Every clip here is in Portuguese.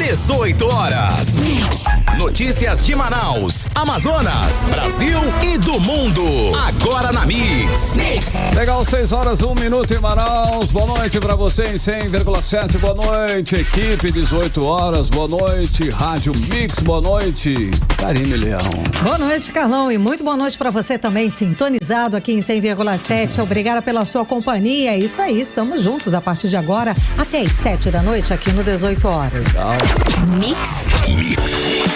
18 horas. Notícias de Manaus, Amazonas, Brasil e do mundo. Agora na Mix. Legal, 6 horas, 1 minuto em Manaus. Boa noite pra você em 100,7. Boa noite, equipe, 18 horas. Boa noite, Rádio Mix. Boa noite, Karine Leão. Boa noite, Carlão. E muito boa noite pra você também, sintonizado aqui em 100,7. Obrigada pela sua companhia. É isso aí, estamos juntos a partir de agora até as 7 da noite aqui no 18 horas. Legal. Mix.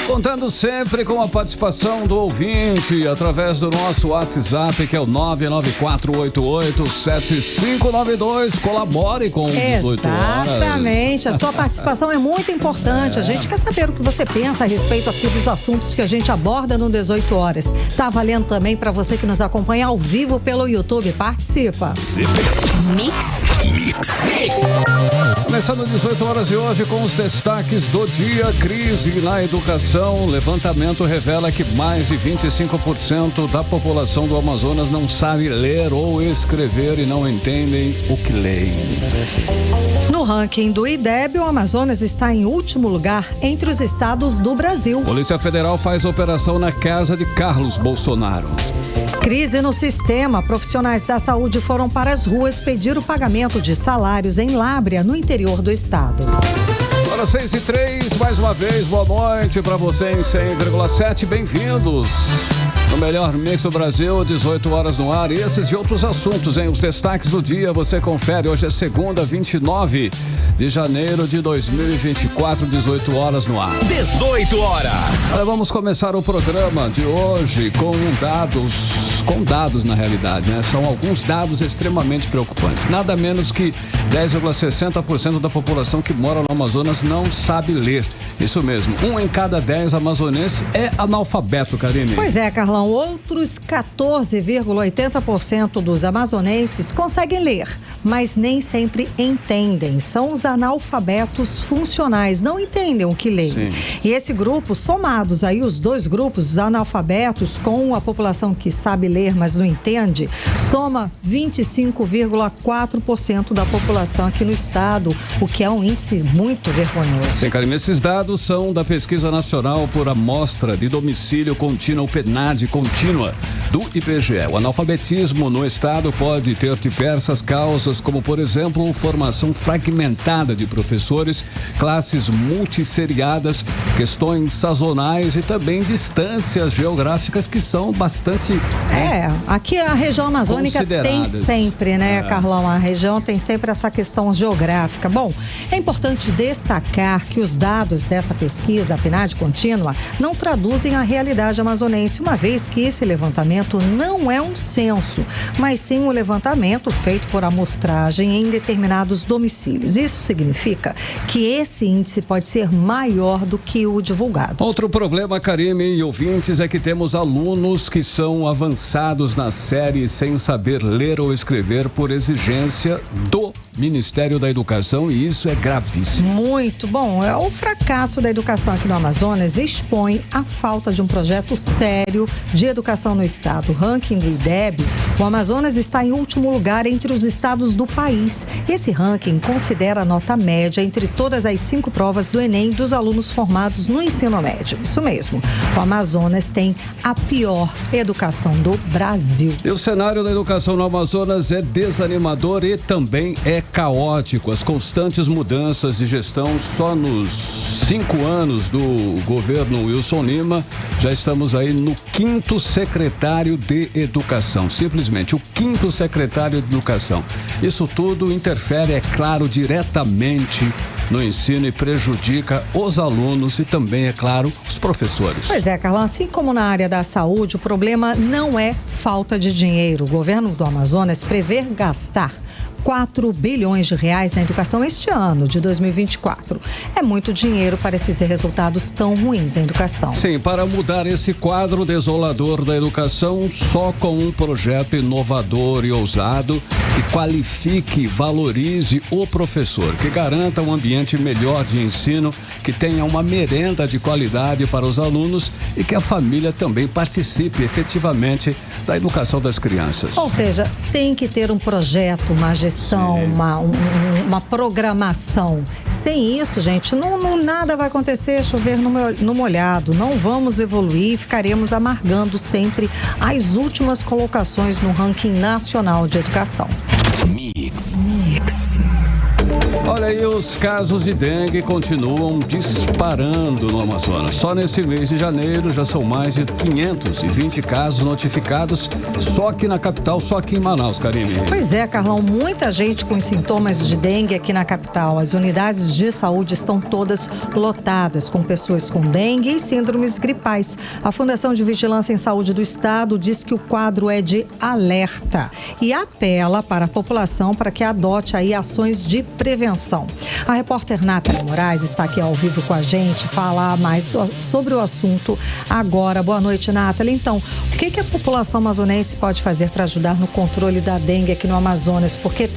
Contando sempre com a participação do ouvinte através do nosso WhatsApp, que é o 994887592. Colabore com o 18 horas. Exatamente, a sua participação é muito importante. A gente quer saber o que você pensa a respeito aqui dos assuntos que a gente aborda no 18 horas. Tá valendo também para você que nos acompanha ao vivo pelo YouTube. Participa. Mix. Começando 18 horas de hoje com os destaques do dia. Crise na educação. Levantamento revela que mais de 25% da população do Amazonas não sabe ler ou escrever e não entendem o que leem. No ranking do IDEB, o Amazonas está em último lugar entre os estados do Brasil. Polícia Federal faz operação na casa de Carlos Bolsonaro. Crise no sistema. Profissionais da saúde foram para as ruas pedir o pagamento de salários em Lábrea, no interior do estado. Agora 6h03, mais uma vez, boa noite para você em 100,7. Bem-vindos no melhor mix do Brasil, 18 horas no ar. E esses e outros assuntos, hein? Os destaques do dia você confere. Hoje é segunda, 29 de janeiro de 2024, 18 horas no ar. 18 horas. Olha, vamos começar o programa de hoje com dados na realidade, né? São alguns dados extremamente preocupantes. Nada menos que 10,60% da população que mora no Amazonas não sabe ler. Isso mesmo, 1 em cada 10 amazonenses é analfabeto, Karine. Pois é, Carlão. Outros 14,80% dos amazonenses conseguem ler, mas nem sempre entendem. São os analfabetos funcionais, não entendem o que leem. Sim. E esse grupo, somados aí os dois grupos, os analfabetos com a população que sabe ler, mas não entende, soma 25,4% da população aqui no estado, o que é um índice muito vergonhoso. Sim, Karine, esses dados são da Pesquisa Nacional por Amostra de Domicílio Contínua, o PNAD contínua do IBGE. O analfabetismo no estado pode ter diversas causas, como, por exemplo, formação fragmentada de professores, classes multisseriadas, questões sazonais e também distâncias geográficas que são bastante... Aqui a região amazônica tem sempre, né, Carlão? A região tem sempre essa questão geográfica. Bom, é importante destacar que os dados dessa pesquisa, a PNAD contínua, não traduzem a realidade amazonense, uma vez que esse levantamento não é um censo, mas sim um levantamento feito por amostragem em determinados domicílios. Isso significa que esse índice pode ser maior do que o divulgado. Outro problema, Karine e ouvintes, é que temos alunos que são avançados na série sem saber ler ou escrever por exigência do Ministério da Educação, e isso é gravíssimo. Muito bom. O fracasso da educação aqui no Amazonas expõe a falta de um projeto sério de educação no estado. O ranking do IDEB, o Amazonas está em último lugar entre os estados do país. Esse ranking considera a nota média entre todas as 5 provas do Enem dos alunos formados no ensino médio. Isso mesmo. O Amazonas tem a pior educação do Brasil. E o cenário da educação no Amazonas é desanimador e também é caótico. As constantes mudanças de gestão, só nos 5 anos do governo Wilson Lima, já estamos aí no 5º secretário de Educação. Simplesmente, o 5º secretário de Educação. Isso tudo interfere, é claro, diretamente no ensino e prejudica os alunos e também, é claro, os professores. Pois é, Carlão, assim como na área da saúde, o problema não é falta de dinheiro. O governo do Amazonas prevê gastar 4 bilhões de reais na educação este ano, de 2024. É muito dinheiro para esses resultados tão ruins na educação. Sim, para mudar esse quadro desolador da educação, só com um projeto inovador e ousado que qualifique e valorize o professor, que garanta um ambiente melhor de ensino, que tenha uma merenda de qualidade para os alunos e que a família também participe efetivamente da educação das crianças. Ou seja, tem que ter um projeto, uma gestão gestão, uma programação. Sem isso, gente, nada vai acontecer, chover no molhado. Não vamos evoluir, ficaremos amargando sempre as últimas colocações no ranking nacional de educação. Mix. Olha aí, os casos de dengue continuam disparando no Amazonas. Só neste mês de janeiro já são mais de 520 casos notificados só aqui na capital, só aqui em Manaus, Karine. Pois é, Carlão, muita gente com sintomas de dengue aqui na capital. As unidades de saúde estão todas lotadas com pessoas com dengue e síndromes gripais. A Fundação de Vigilância em Saúde do Estado diz que o quadro é de alerta e apela para a população para que adote aí ações de prevenção. A repórter Nathalie Moraes está aqui ao vivo com a gente, falar mais sobre o assunto agora. Boa noite, Nathalie. Então, o que a população amazonense pode fazer para ajudar no controle da dengue aqui no Amazonas? Porque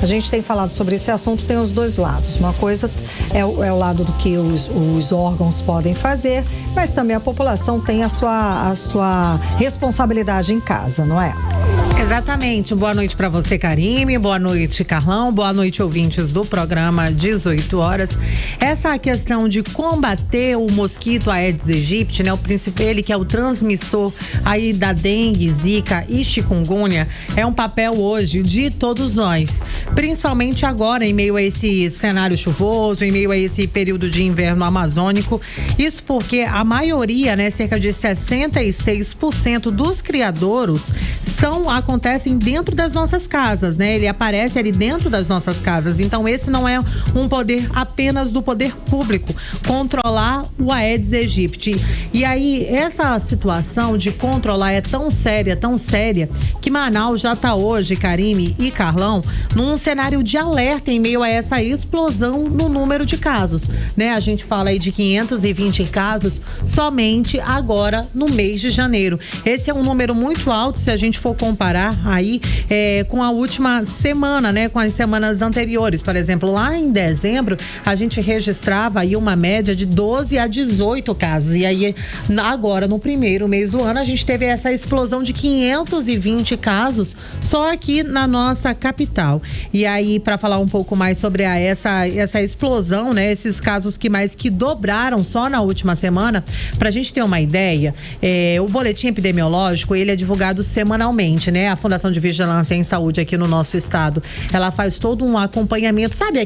a gente tem falado sobre esse assunto, tem os dois lados. Uma coisa é o lado do que os órgãos podem fazer, mas também a população tem a sua responsabilidade em casa, não é? Exatamente. Boa noite para você, Karime. Boa noite, Carlão. Boa noite, ouvintes do programa 18 horas. Essa questão de combater o mosquito Aedes aegypti, né? Ele que é o transmissor aí da dengue, zika e chikungunya, é um papel hoje de todos nós. Principalmente agora, em meio a esse cenário chuvoso, em meio a esse período de inverno amazônico. Isso porque a maioria, né? Cerca de 66% dos criadouros acontecem dentro das nossas casas, né? Ele aparece ali dentro das nossas casas. Então, esse não é um poder apenas do poder público, controlar o Aedes aegypti. E aí, essa situação de controlar é tão séria, que Manaus já está hoje, Karime e Carlão, num cenário de alerta em meio a essa explosão no número de casos, né? A gente fala aí de 520 casos somente agora no mês de janeiro. Esse é um número muito alto se a gente for comparar aí com a última semana, né? Com as semanas anteriores. Por exemplo, lá em dezembro, a gente registrava aí uma média de 12 a 18 casos. E aí, agora, no primeiro mês do ano, a gente teve essa explosão de 520 casos só aqui na nossa capital. E aí, para falar um pouco mais sobre essa explosão, né? Esses casos que dobraram só na última semana, pra gente ter uma ideia, o boletim epidemiológico, ele é divulgado semanalmente, né? A Fundação de Vigilância em Saúde aqui no nosso estado, ela faz todo um acompanhamento, sabe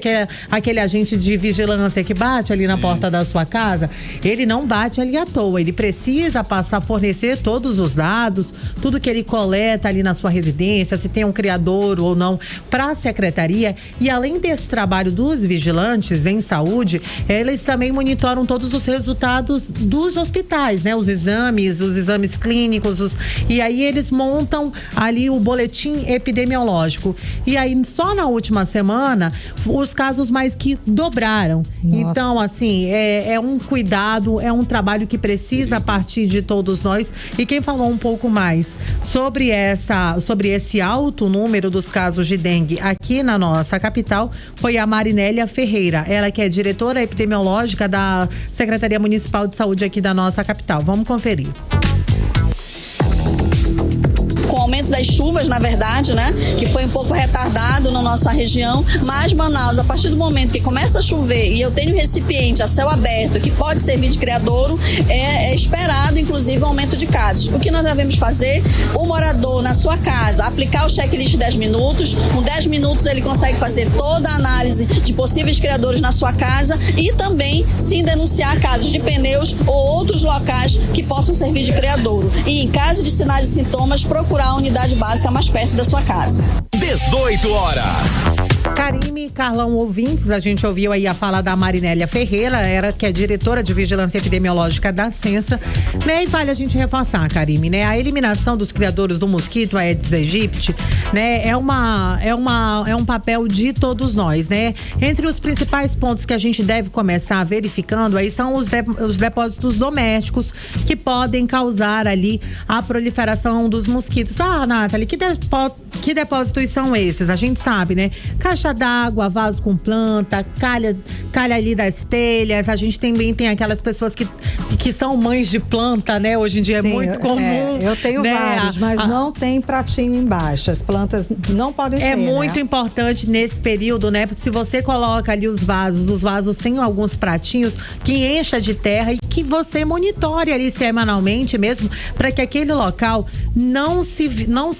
aquele agente de vigilância que bate ali na porta da sua casa? Ele não bate ali à toa, ele precisa fornecer todos os dados, tudo que ele coleta ali na sua residência, se tem um criador ou não, para a secretaria. E além desse trabalho dos vigilantes em saúde, eles também monitoram todos os resultados dos hospitais, né? Os exames clínicos, e aí eles montam ali o boletim epidemiológico. E aí, só na última semana, os casos mais que dobraram. Nossa. Então, assim, é um cuidado, é um trabalho que precisa partir de todos nós. E quem falou um pouco mais sobre esse alto número dos casos de dengue aqui na nossa capital foi a Marinélia Ferreira, ela que é diretora epidemiológica da Secretaria Municipal de Saúde aqui da nossa capital. Vamos conferir. Com o aumento das chuvas, na verdade, né, que foi um pouco retardado na nossa região, mas Manaus, a partir do momento que começa a chover e eu tenho um recipiente a céu aberto que pode servir de criadouro, é esperado, inclusive, um aumento de casos. O que nós devemos fazer? O morador, na sua casa, aplicar o checklist 10 minutos, com 10 minutos ele consegue fazer toda a análise de possíveis criadores na sua casa e também, sim, denunciar casos de pneus ou outros locais que possam servir de criadouro. E, em caso de sinais e sintomas, procurar a unidade básica mais perto da sua casa. 18 horas. Karime, Carlão, ouvintes, a gente ouviu aí a fala da Marinélia Ferreira, que é diretora de Vigilância Epidemiológica da Censa, né? E vale a gente reforçar, Karime, né? A eliminação dos criadores do mosquito Aedes aegypti, né? É um papel de todos nós, né? Entre os principais pontos que a gente deve começar verificando aí são os depósitos domésticos que podem causar ali a proliferação dos mosquitos. Ah, Nathalie, que depósitos são esses? A gente sabe, né? Caixa d'água, vaso com planta, calha ali das telhas. A gente também tem aquelas pessoas que que são mães de planta, né? Hoje em dia é muito comum. Eu tenho vários, mas não tem pratinho embaixo. As plantas não podem ter, É muito importante nesse período, né? Se você coloca ali os vasos têm alguns pratinhos que encha de terra e que você monitore ali semanalmente mesmo, para que aquele local não se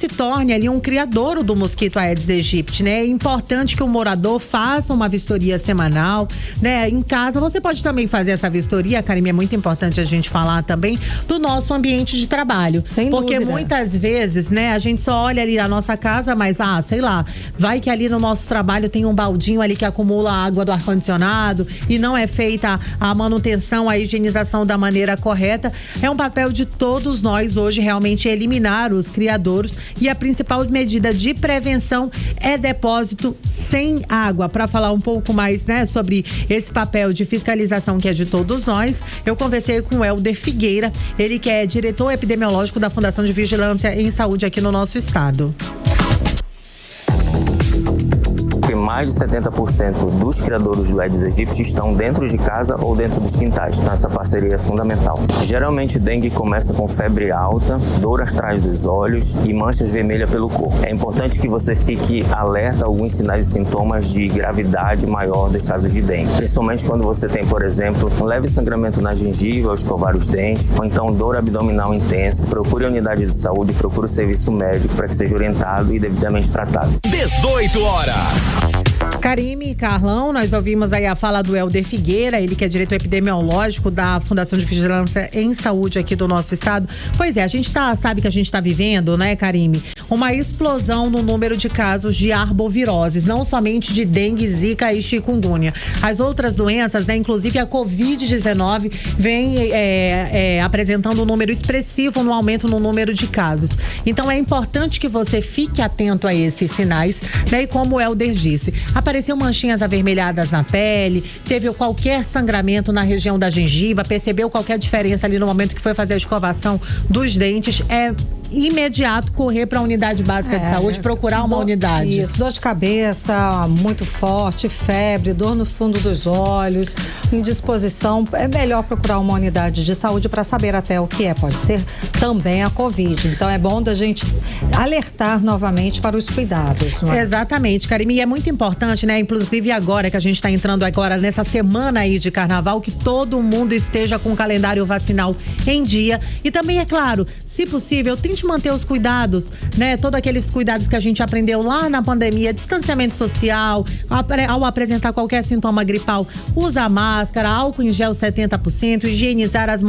torne ali um criadouro do mosquito Aedes aegypti, né? É importante que o morador faça uma vistoria semanal, né? Em casa, você pode também fazer essa vistoria, Karime, é muito importante a gente falar também do nosso ambiente de trabalho. Sem porque dúvida. Muitas vezes, né, a gente só olha ali na nossa casa, mas, sei lá, vai que ali no nosso trabalho tem um baldinho ali que acumula a água do ar-condicionado e não é feita a manutenção, a higienização da maneira correta. É um papel de todos nós hoje realmente eliminar os criadouros, e a principal medida de prevenção é depósito sem água. Para falar um pouco mais, né, sobre esse papel de fiscalização que é de todos nós, eu conversei com o Helder Figueira, ele que é diretor epidemiológico da Fundação de Vigilância em Saúde aqui no nosso estado. Mais de 70% dos criadouros do Aedes aegypti estão dentro de casa ou dentro dos quintais. Essa parceria é fundamental. Geralmente, dengue começa com febre alta, dor atrás dos olhos e manchas vermelhas pelo corpo. É importante que você fique alerta a alguns sinais e sintomas de gravidade maior dos casos de dengue. Principalmente quando você tem, por exemplo, um leve sangramento na gengiva ao escovar os dentes, ou então dor abdominal intensa. Procure a unidade de saúde, procure o serviço médico para que seja orientado e devidamente tratado. 18 horas. Karime e Carlão, nós ouvimos aí a fala do Helder Figueira, ele que é diretor epidemiológico da Fundação de Vigilância em Saúde aqui do nosso estado. Pois é, a gente sabe que a gente está vivendo, né, Karime, uma explosão no número de casos de arboviroses, não somente de dengue, zika e chikungunya. As outras doenças, né, inclusive a Covid-19, vem apresentando um número expressivo no aumento no número de casos. Então é importante que você fique atento a esses sinais, né, e como o Helder disse, apareceu manchinhas avermelhadas na pele, teve qualquer sangramento na região da gengiva, percebeu qualquer diferença ali no momento que foi fazer a escovação dos dentes, é imediato correr para a unidade básica de saúde, procurar uma unidade. Isso, dor de cabeça muito forte, febre, dor no fundo dos olhos, indisposição, é melhor procurar uma unidade de saúde para saber até o que é. Pode ser também a Covid. Então é bom da gente alertar novamente para os cuidados. Não é? Exatamente, Karime, e é muito importante, né? Inclusive agora que a gente está entrando agora nessa semana aí de carnaval, que todo mundo esteja com o calendário vacinal em dia. E também, é claro, se possível, tente manter os cuidados, né? Todos aqueles cuidados que a gente aprendeu lá na pandemia, distanciamento social, ao apresentar qualquer sintoma gripal, usa máscara, álcool em gel 70%, higienizar as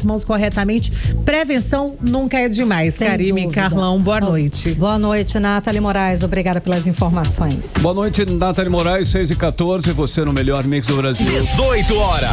mãos corretamente. Prevenção nunca é demais. Karime e Carlão, boa noite. Boa noite, Nathalie Moraes, obrigada pelas informações. Boa noite, Nathalie Moraes, 6h14, você no melhor mix do Brasil. 18 horas.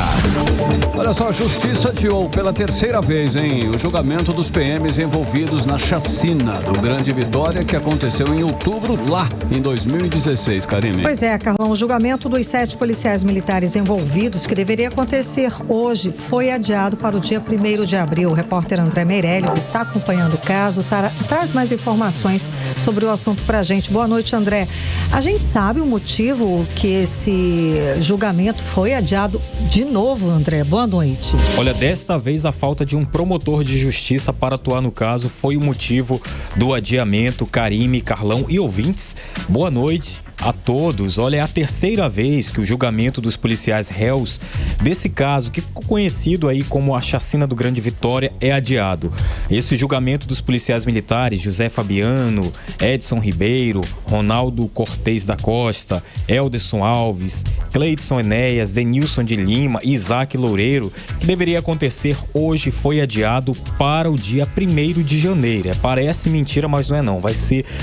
Olha só, a Justiça adiou pela terceira vez, o julgamento dos PMs envolvidos na chacina do Grande Vitória, que aconteceu em outubro, lá em 2016, Karime. Pois é, Carlão, o julgamento dos 7 policiais militares envolvidos, que deveria acontecer hoje, foi adiado para o dia 1º de abril. O repórter André Meirelles está acompanhando o caso, traz mais informações sobre o assunto pra gente. Boa noite, André. A gente sabe o motivo que esse julgamento foi adiado de novo, André? Boa noite. Olha, desta vez a falta de um promotor de justiça para atuar no caso foi o motivo do adiamento. Karime, Carlão e ouvintes, boa noite a todos. Olha, é a terceira vez que o julgamento dos policiais réus desse caso, que ficou conhecido aí como a chacina do Grande Vitória, é adiado. Esse julgamento dos policiais militares, José Fabiano, Edson Ribeiro, Ronaldo Cortez da Costa, Elderson Alves, Cleidson Enéas, Denilson de Lima e Isaac Loureiro, que deveria acontecer hoje, foi adiado para o dia 1º de janeiro. Parece mentira, mas não é não.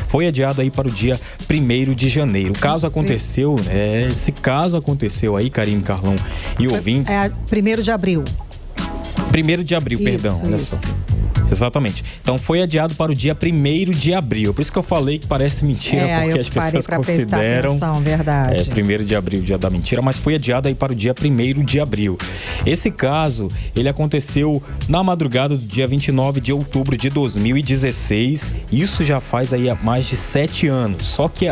Foi adiado aí para o dia 1º de janeiro. O caso aconteceu, esse caso aconteceu aí, Karime, Carlão e ouvintes. É 1º de abril. 1º de abril, perdão, olha só. Exatamente. Então foi adiado para o dia 1º de abril. Por isso que eu falei que parece mentira, porque as pessoas consideram. Atenção, verdade. 1º de abril, dia da mentira, mas foi adiado aí para o dia 1º de abril. Esse caso, ele aconteceu na madrugada do dia 29 de outubro de 2016. Isso já faz aí há mais de 7 anos. Só que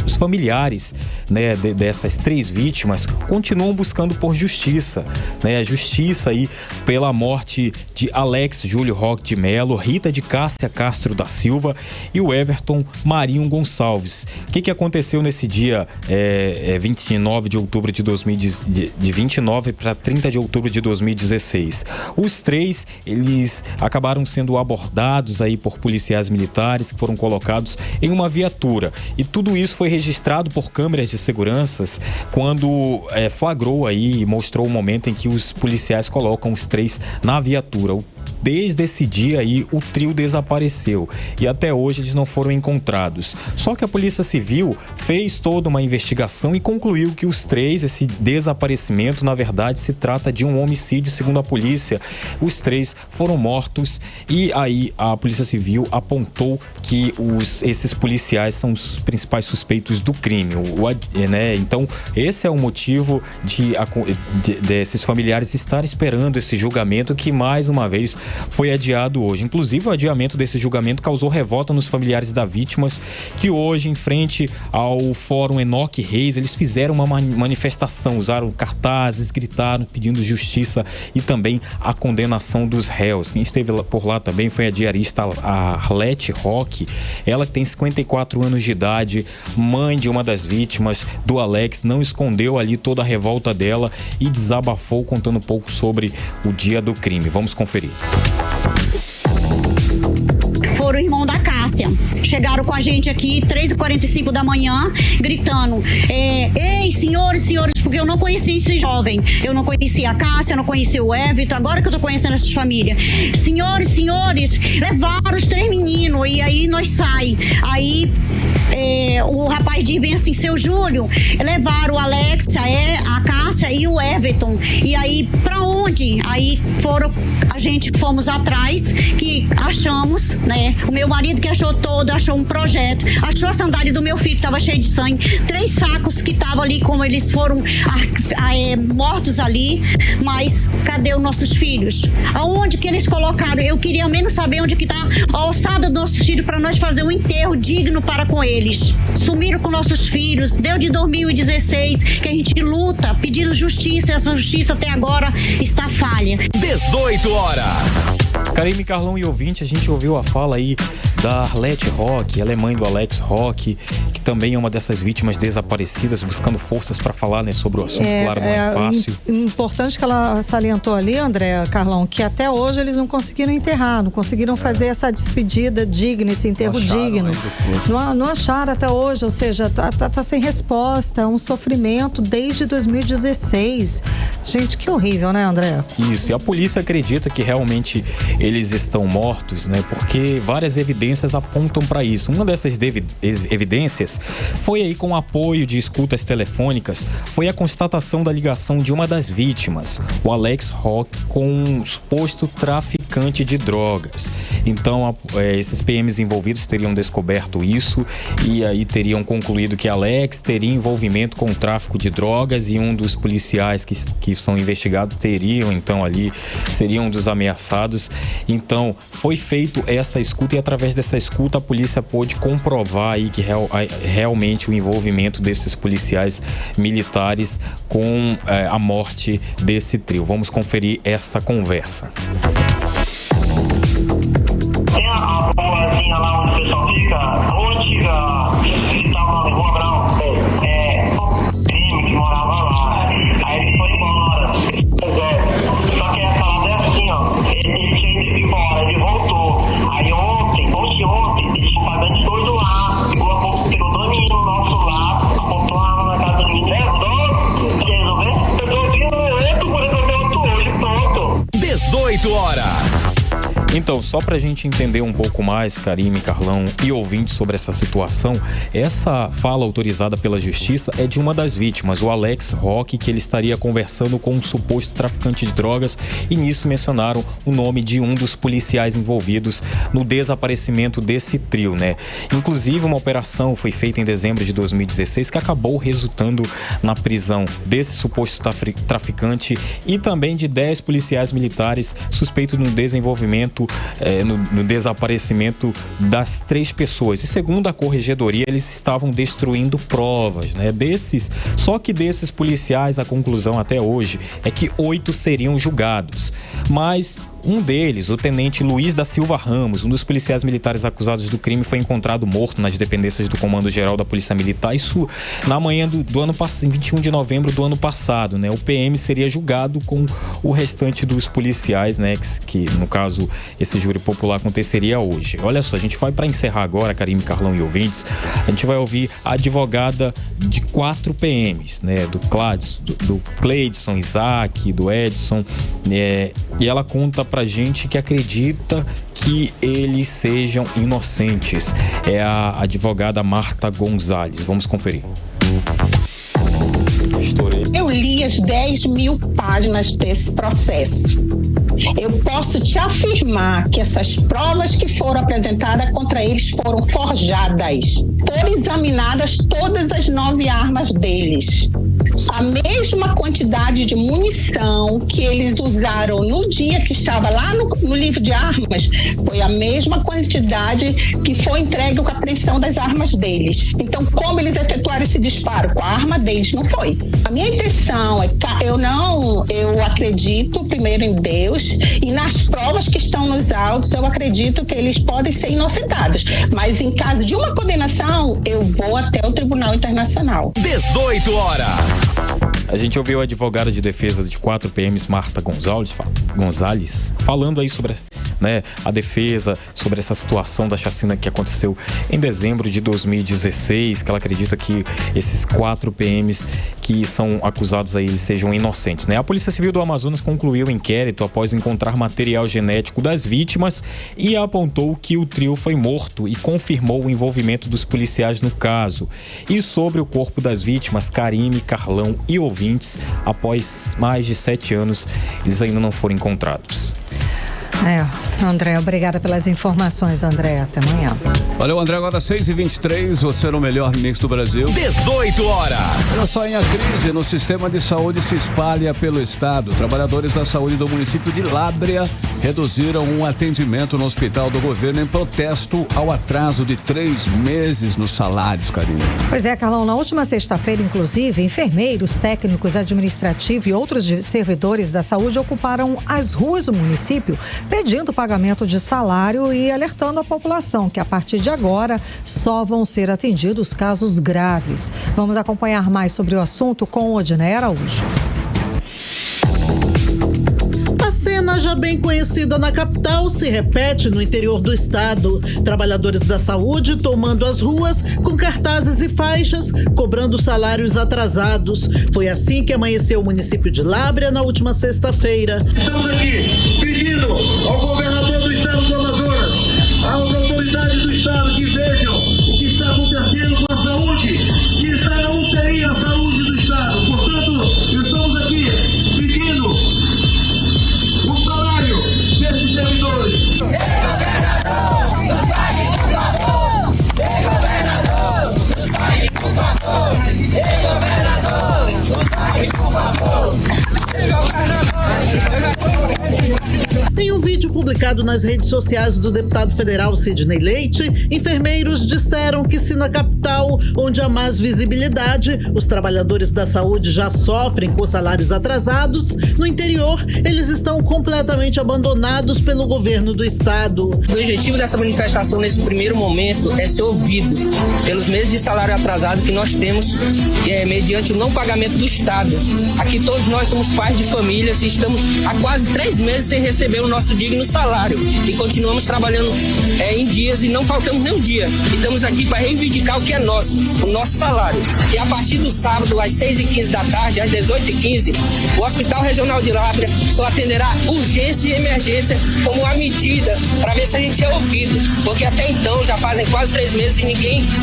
os familiares, né, dessas 3 vítimas continuam buscando por justiça, né? A justiça aí pela morte de Alex Júlio Roque de Melo, Rita de Cássia Castro da Silva e o Everton Marinho Gonçalves. O que aconteceu nesse dia 29 de outubro de 29 para 30 de outubro de 2016? Os 3, eles acabaram sendo abordados aí por policiais militares que foram colocados em uma viatura. E tudo isso foi registrado por câmeras de seguranças quando flagrou aí e mostrou o momento em que os policiais colocam os 3 na viatura. Desde esse dia aí, o trio desapareceu e até hoje eles não foram encontrados. Só que a Polícia Civil fez toda uma investigação e concluiu que os 3, esse desaparecimento, na verdade, se trata de um homicídio, segundo a polícia. Os 3 foram mortos e aí a Polícia Civil apontou que esses policiais são os principais suspeitos do crime. Né? Então, esse é o motivo desses familiares estarem esperando esse julgamento que, mais uma vez, foi adiado hoje. Inclusive, o adiamento desse julgamento causou revolta nos familiares das vítimas, que hoje, em frente ao Fórum Enoque Reis, eles fizeram uma manifestação, usaram cartazes, gritaram pedindo justiça e também a condenação dos réus. Quem esteve por lá também foi a diarista Arlete Roque. Ela tem 54 anos de idade, mãe de uma das vítimas do Alex, não escondeu ali toda a revolta dela e desabafou contando um pouco sobre o dia do crime. Vamos conferir. Foram o irmão da Cássia. Chegaram com a gente aqui 3h45 da manhã, gritando: ei, senhores, porque eu não conhecia esse jovem. Eu não conhecia a Cássia, eu não conhecia o Everton, agora que eu tô conhecendo essas famílias. Senhores, levaram os 3 meninos e aí nós sai. Aí o rapaz diz bem assim: seu Júlio, levaram o Alex, a Cássia e o Everton. E aí, pra onde? Aí fomos atrás, que achamos, né? O meu marido que achou um projeto, achou a sandália do meu filho que estava cheio de sangue, 3 sacos que estavam ali, como eles foram mortos ali, mas cadê os nossos filhos? Aonde que eles colocaram? Eu queria menos saber onde que tá a ossada dos nossos filhos para nós fazer um enterro digno para com eles. Sumiram com nossos filhos, desde 2016 que a gente luta pedindo justiça, e essa justiça até agora está falha. 18 horas. Karime, Carlão e ouvinte, a gente ouviu a fala aí da Arlete Roque, ela é mãe do Alex Roque, que também é uma dessas vítimas desaparecidas, buscando forças para falar, né, sobre o assunto. Claro, não é fácil. Importante que ela salientou ali, André, Carlão, que até hoje eles não conseguiram enterrar, não conseguiram fazer essa despedida digna, esse enterro digno. Não acharam até hoje, ou seja, tá sem resposta, um sofrimento desde 2016. Gente, que horrível, né, André? Isso, e a polícia acredita que realmente eles estão mortos, né, porque várias evidências apontam para isso. Uma dessas evidências foi aí com o apoio de escutas telefônicas, foi a constatação da ligação de uma das vítimas, o Alex Roque, com um suposto traficante de drogas. Então, esses PMs envolvidos teriam descoberto isso e aí teriam concluído que Alex teria envolvimento com o tráfico de drogas e um dos policiais que são investigados seriam um dos ameaçados. Então, foi feito essa escuta e através dessa escuta a polícia pôde comprovar aí que realmente o envolvimento desses policiais militares com a morte desse trio. Vamos conferir essa conversa. Tem a ruazinha lá onde o pessoal fica, rua antiga, que tava na Rua Brau, primo que morava lá. Aí ele foi embora. Só que essa parada é assim, ó. Ele tinha ido embora, ele voltou. Aí ontem, eles tinham pagando doido lá. Pegou 2 meninos do nosso lado, apontou a arma na casa do menino. Quer resolver? Eu tô ouvindo outro, por exemplo, outro hoje, pronto. 18 horas. Então, só pra gente entender um pouco mais, Karime, Carlão e ouvintes, sobre essa situação, essa fala autorizada pela justiça é de uma das vítimas, o Alex Roque, que ele estaria conversando com um suposto traficante de drogas, e nisso mencionaram o nome de um dos policiais envolvidos no desaparecimento desse trio, né? Inclusive, uma operação foi feita em dezembro de 2016 que acabou resultando na prisão desse suposto traficante e também de 10 policiais militares suspeitos no desenvolvimento, no desaparecimento das 3 pessoas. E segundo a corregedoria, eles estavam destruindo provas, né? Só que desses policiais, a conclusão até hoje é que 8 seriam julgados. Mas um deles, o tenente Luiz da Silva Ramos, um dos policiais militares acusados do crime, foi encontrado morto nas dependências do Comando Geral da Polícia Militar. Isso na manhã do ano passado, 21 de novembro do ano passado, né? O PM seria julgado com o restante dos policiais, né? Que no caso, esse júri popular aconteceria hoje. Olha só, a gente vai para encerrar agora, Karime, Carlão e ouvintes, a gente vai ouvir a advogada de 4 PMs, né? Do Cleidson, Isaac, do Edson, e ela conta pra gente que acredita que eles sejam inocentes. É a advogada Marta Gonzalez. Vamos conferir. Eu li as 10 mil páginas desse processo. Eu posso te afirmar que essas provas que foram apresentadas contra eles foram forjadas. Foram examinadas todas as 9 armas deles. A mesma quantidade de munição que eles usaram no dia que estava lá no livro de armas foi a mesma quantidade que foi entregue com a apreensão das armas deles. Então, como eles efetuaram esse disparo? Com a arma deles, não foi. A minha intenção é que eu acredito primeiro em Deus, e nas provas que estão nos autos eu acredito que eles podem ser inocentados, mas em caso de uma condenação eu vou até o Tribunal Internacional. 18 horas. A gente ouviu a advogada de defesa de 4 PMs, Marta Gonzalez, falando aí sobre, né, a defesa, sobre essa situação da chacina que aconteceu em dezembro de 2016, que ela acredita que esses 4 PMs que são acusados aí sejam inocentes, né? A Polícia Civil do Amazonas concluiu o inquérito após encontrar material genético das vítimas e apontou que o trio foi morto e confirmou o envolvimento dos policiais no caso. E sobre o corpo das vítimas, Karime, Carlão e ouvintes, após mais de 7 anos, eles ainda não foram encontrados. André, obrigada pelas informações, André. Até amanhã. Valeu, André. Agora 6h23, você no melhor mix do Brasil. 18 horas. Olha só, a crise no sistema de saúde se espalha pelo estado. Trabalhadores da saúde do município de Lábrea reduziram um atendimento no hospital do governo em protesto ao atraso de 3 meses nos salários, Karine. Pois é, Carlão, na última sexta-feira, inclusive, enfermeiros, técnicos administrativos e outros servidores da saúde ocuparam as ruas do município pedindo pagamento de salário e alertando a população que a partir de agora só vão ser atendidos casos graves. Vamos acompanhar mais sobre o assunto com Odinei Araújo. A cena já bem conhecida na capital se repete no interior do estado. Trabalhadores da saúde tomando as ruas com cartazes e faixas, cobrando salários atrasados. Foi assim que amanheceu o município de Lábrea na última sexta-feira. Estamos aqui pedindo ao governador do estado do Amazonas, às autoridades do estado que vejam o que está acontecendo com a saúde, que está na UTI a saúde do estado. Portanto, estamos aqui pedindo o salário desses servidores. Em um vídeo publicado nas redes sociais do deputado federal Sidney Leite, enfermeiros disseram que se na capital, onde há mais visibilidade, os trabalhadores da saúde já sofrem com salários atrasados, no interior eles estão completamente abandonados pelo governo do estado. O objetivo dessa manifestação nesse primeiro momento é ser ouvido pelos meses de salário atrasado que nós temos mediante o não pagamento do estado. Aqui todos nós somos pais de famílias e estamos há quase 3 meses sem receber o nosso digno salário. salário e continuamos trabalhando em dias e não faltamos nem um dia. E estamos aqui para reivindicar o que é nosso, o nosso salário. E a partir do sábado, às 6h15 da tarde, às 18h15, o Hospital Regional de Lábrea só atenderá urgência e emergência como uma medida para ver se a gente é ouvido. Porque até então já fazem quase 3 meses e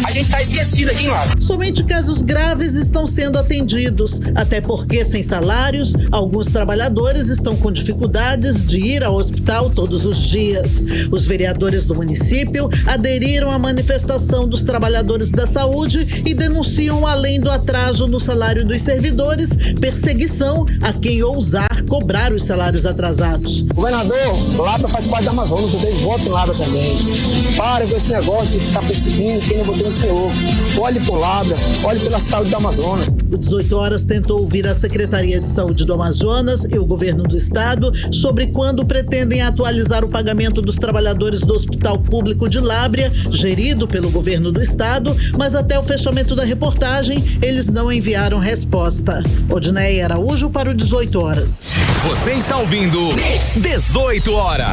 a gente está esquecido aqui em Lábrea. Somente casos graves estão sendo atendidos, até porque sem salários, alguns trabalhadores estão com dificuldades de ir ao hospital todos os dias. Os vereadores do município aderiram à manifestação dos trabalhadores da saúde e denunciam, além do atraso no salário dos servidores, perseguição a quem ousar cobrar os salários atrasados. Governador, Lábrea faz parte da Amazonas, eu dei voto em Lábrea também. Pare com esse negócio de ficar perseguindo quem não votou no senhor. Olhe por Lábrea, olhe pela saúde do Amazonas. O 18 Horas tentou ouvir a Secretaria de Saúde do Amazonas e o governo do estado sobre quando pretendem atualizar o pagamento dos trabalhadores do Hospital Público de Lábrea, gerido pelo governo do estado, mas até o fechamento da reportagem, eles não enviaram resposta. Odinei Araújo para o 18 Horas. Você está ouvindo 18 Horas.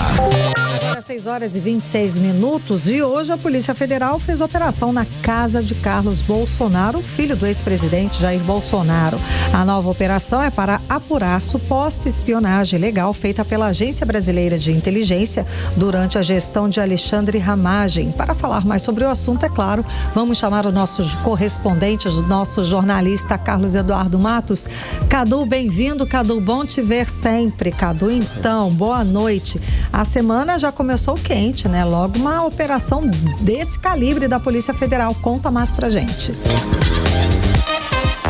6h26 e hoje a Polícia Federal fez operação na casa de Carlos Bolsonaro, filho do ex-presidente Jair Bolsonaro. A nova operação é para apurar suposta espionagem ilegal feita pela Agência Brasileira de Inteligência durante a gestão de Alexandre Ramagem. Para falar mais sobre o assunto, é claro, vamos chamar o nosso correspondente, o nosso jornalista Carlos Eduardo Matos. Cadu, bem-vindo, Cadu, bom te ver sempre. Cadu, então, boa noite. A semana já começou quente, né? Logo uma operação desse calibre da Polícia Federal. Conta mais pra gente.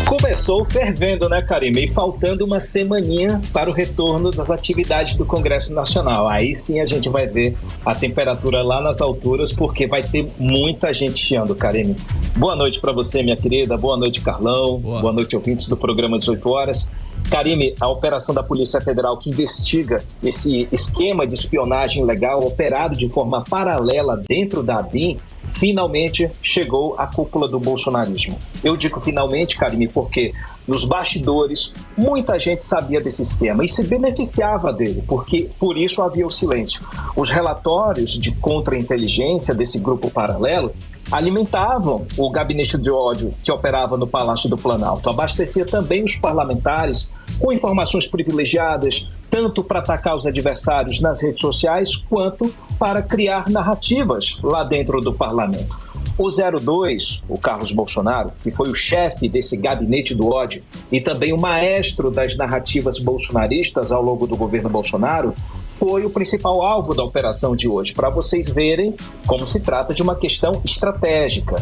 Começou fervendo, né, Karime? E faltando uma semaninha para o retorno das atividades do Congresso Nacional. Aí sim a gente vai ver a temperatura lá nas alturas, porque vai ter muita gente chiando, Karime. Boa noite para você, minha querida. Boa noite, Carlão. Boa noite, ouvintes do programa 18 Horas. Karime, a operação da Polícia Federal que investiga esse esquema de espionagem ilegal operado de forma paralela dentro da ABIN, finalmente chegou à cúpula do bolsonarismo. Eu digo finalmente, Karime, porque nos bastidores muita gente sabia desse esquema e se beneficiava dele, porque por isso havia o silêncio. Os relatórios de contra-inteligência desse grupo paralelo alimentavam o gabinete de ódio que operava no Palácio do Planalto. Abastecia também os parlamentares com informações privilegiadas, tanto para atacar os adversários nas redes sociais, quanto para criar narrativas lá dentro do parlamento. O 02, o Carlos Bolsonaro, que foi o chefe desse gabinete do ódio e também o maestro das narrativas bolsonaristas ao longo do governo Bolsonaro, foi o principal alvo da operação de hoje, para vocês verem como se trata de uma questão estratégica.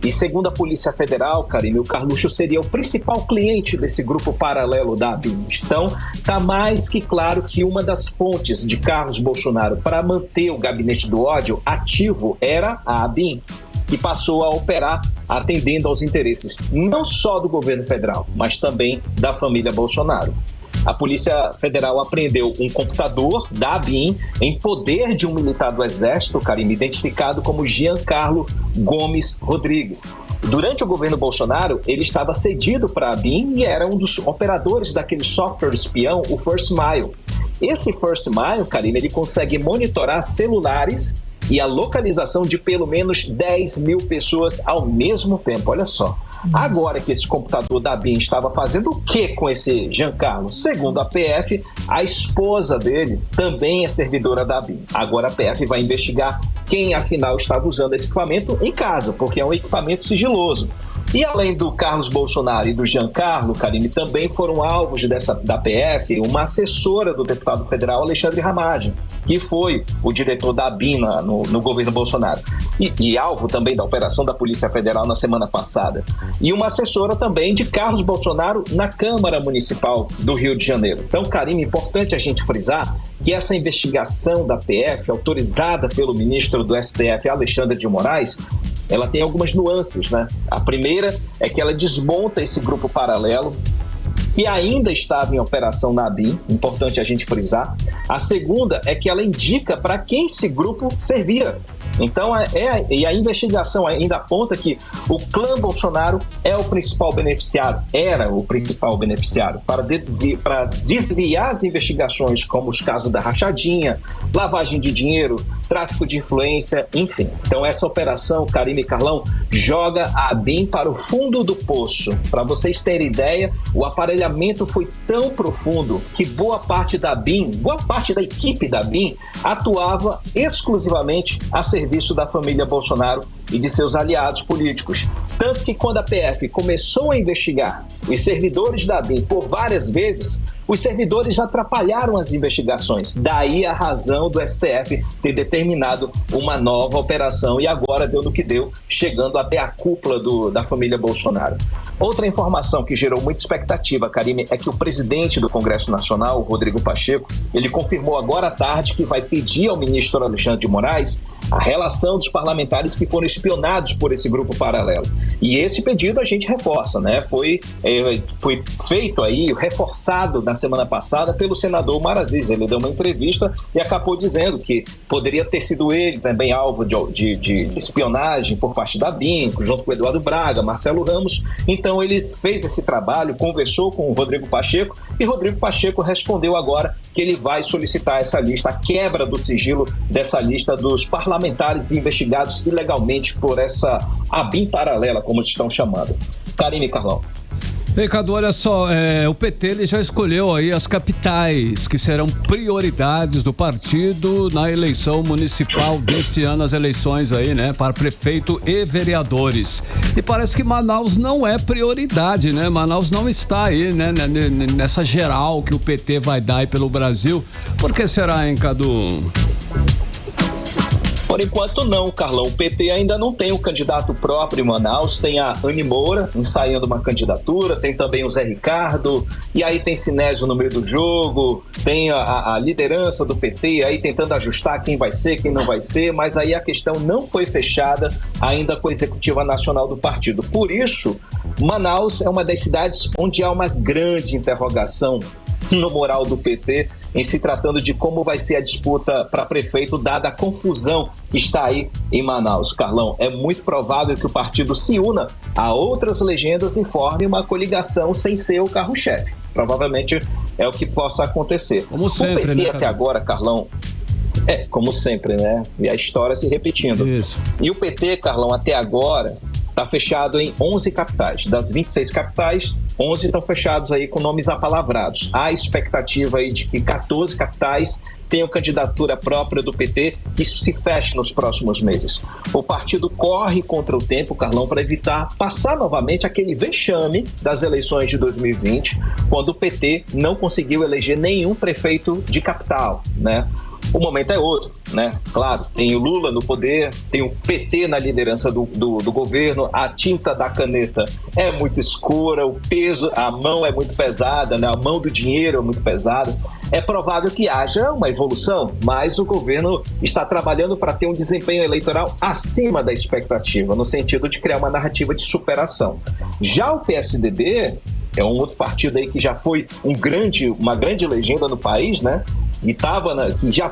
E segundo a Polícia Federal, Karime, o Carluxo seria o principal cliente desse grupo paralelo da ABIN. Então, está mais que claro que uma das fontes de Carlos Bolsonaro para manter o gabinete do ódio ativo era a ABIN, que passou a operar atendendo aos interesses não só do governo federal, mas também da família Bolsonaro. A Polícia Federal apreendeu um computador da ABIN em poder de um militar do Exército, Karime, identificado como Giancarlo Gomes Rodrigues. Durante o governo Bolsonaro, ele estava cedido para a ABIN e era um dos operadores daquele software espião, o First Mile. Esse First Mile, Karime, ele consegue monitorar celulares e a localização de pelo menos 10 mil pessoas ao mesmo tempo, olha só. Agora que esse computador da ABIN estava fazendo o que com esse Giancarlo? Segundo a PF, a esposa dele também é servidora da ABIN. Agora a PF vai investigar quem afinal estava usando esse equipamento em casa, porque é um equipamento sigiloso. E além do Carlos Bolsonaro e do Giancarlo, Karime, também foram alvos da PF uma assessora do deputado federal Alexandre Ramagem, que foi o diretor da ABIN no governo Bolsonaro. E alvo também da operação da Polícia Federal na semana passada. E uma assessora também de Carlos Bolsonaro na Câmara Municipal do Rio de Janeiro. Então, Karime, importante a gente frisar que essa investigação da PF, autorizada pelo ministro do STF, Alexandre de Moraes, ela tem algumas nuances, né? A primeira é que ela desmonta esse grupo paralelo que ainda estava em operação na ABIN, importante a gente frisar. A segunda é que ela indica para quem esse grupo servia. Então, e a investigação ainda aponta que o clã Bolsonaro é o principal beneficiário, era o principal beneficiário para desviar as investigações, como os casos da rachadinha, lavagem de dinheiro, tráfico de influência, enfim. Então, essa operação, Karime e Carlão, joga a ABIN para o fundo do poço. Para vocês terem ideia, o aparelhamento foi tão profundo que boa parte da ABIN, boa parte da equipe da ABIN, atuava exclusivamente a serviço da família Bolsonaro e de seus aliados políticos. Tanto que quando a PF começou a investigar os servidores da ABIN por várias vezes, os servidores atrapalharam as investigações. Daí a razão do STF ter determinado uma nova operação e agora deu no que deu, chegando até a cúpula da família Bolsonaro. Outra informação que gerou muita expectativa, Karime, é que o presidente do Congresso Nacional, Rodrigo Pacheco, ele confirmou agora à tarde que vai pedir ao ministro Alexandre de Moraes a relação dos parlamentares que foram espionados por esse grupo paralelo. E esse pedido a gente reforça, né? Foi feito aí, reforçado na semana passada pelo senador Omar Aziz. Ele deu uma entrevista e acabou dizendo que poderia ter sido ele também alvo de espionagem por parte da ABIN, junto com o Eduardo Braga, Marcelo Ramos. Então ele fez esse trabalho, conversou com o Rodrigo Pacheco e Rodrigo Pacheco respondeu agora que ele vai solicitar essa lista, a quebra do sigilo dessa lista dos parlamentares investigados ilegalmente por essa ABIN paralela, como estão chamando. Karime e Carlão. Cadu, olha só, o PT ele já escolheu aí as capitais que serão prioridades do partido na eleição municipal deste ano, as eleições aí, né, para prefeito e vereadores. E parece que Manaus não é prioridade, né? Manaus não está aí, né, nessa geral que o PT vai dar aí pelo Brasil. Por que será, hein, Cadu? Por enquanto não, Carlão. O PT ainda não tem um candidato próprio em Manaus. Tem a Anny Moura ensaiando uma candidatura, tem também o Zé Ricardo, e aí tem Sinésio no meio do jogo, tem a liderança do PT aí tentando ajustar quem vai ser, quem não vai ser, mas aí a questão não foi fechada ainda com a executiva nacional do partido. Por isso, Manaus é uma das cidades onde há uma grande interrogação no moral do PT em se tratando de como vai ser a disputa para prefeito, dada a confusão que está aí em Manaus. Carlão, é muito provável que o partido se una a outras legendas e forme uma coligação sem ser o carro-chefe. Provavelmente é o que possa acontecer. Como sempre, o PT né, até agora, Carlão, como sempre, né? E a história se repetindo. Isso. E o PT, Carlão, até agora está fechado em 11 capitais. Das 26 capitais, 11 estão fechados aí com nomes apalavrados. Há expectativa aí de que 14 capitais tenham candidatura própria do PT, que isso se feche nos próximos meses. O partido corre contra o tempo, Carlão, para evitar passar novamente aquele vexame das eleições de 2020, quando o PT não conseguiu eleger nenhum prefeito de capital, né? O momento é outro, né? Claro, tem o Lula no poder, tem o PT na liderança do governo, a tinta da caneta é muito escura, o peso, a mão é muito pesada, né? A mão do dinheiro é muito pesada. É provável que haja uma evolução, mas o governo está trabalhando para ter um desempenho eleitoral acima da expectativa, no sentido de criar uma narrativa de superação. Já o PSDB é um outro partido aí que já foi uma grande legenda no país, né? Que já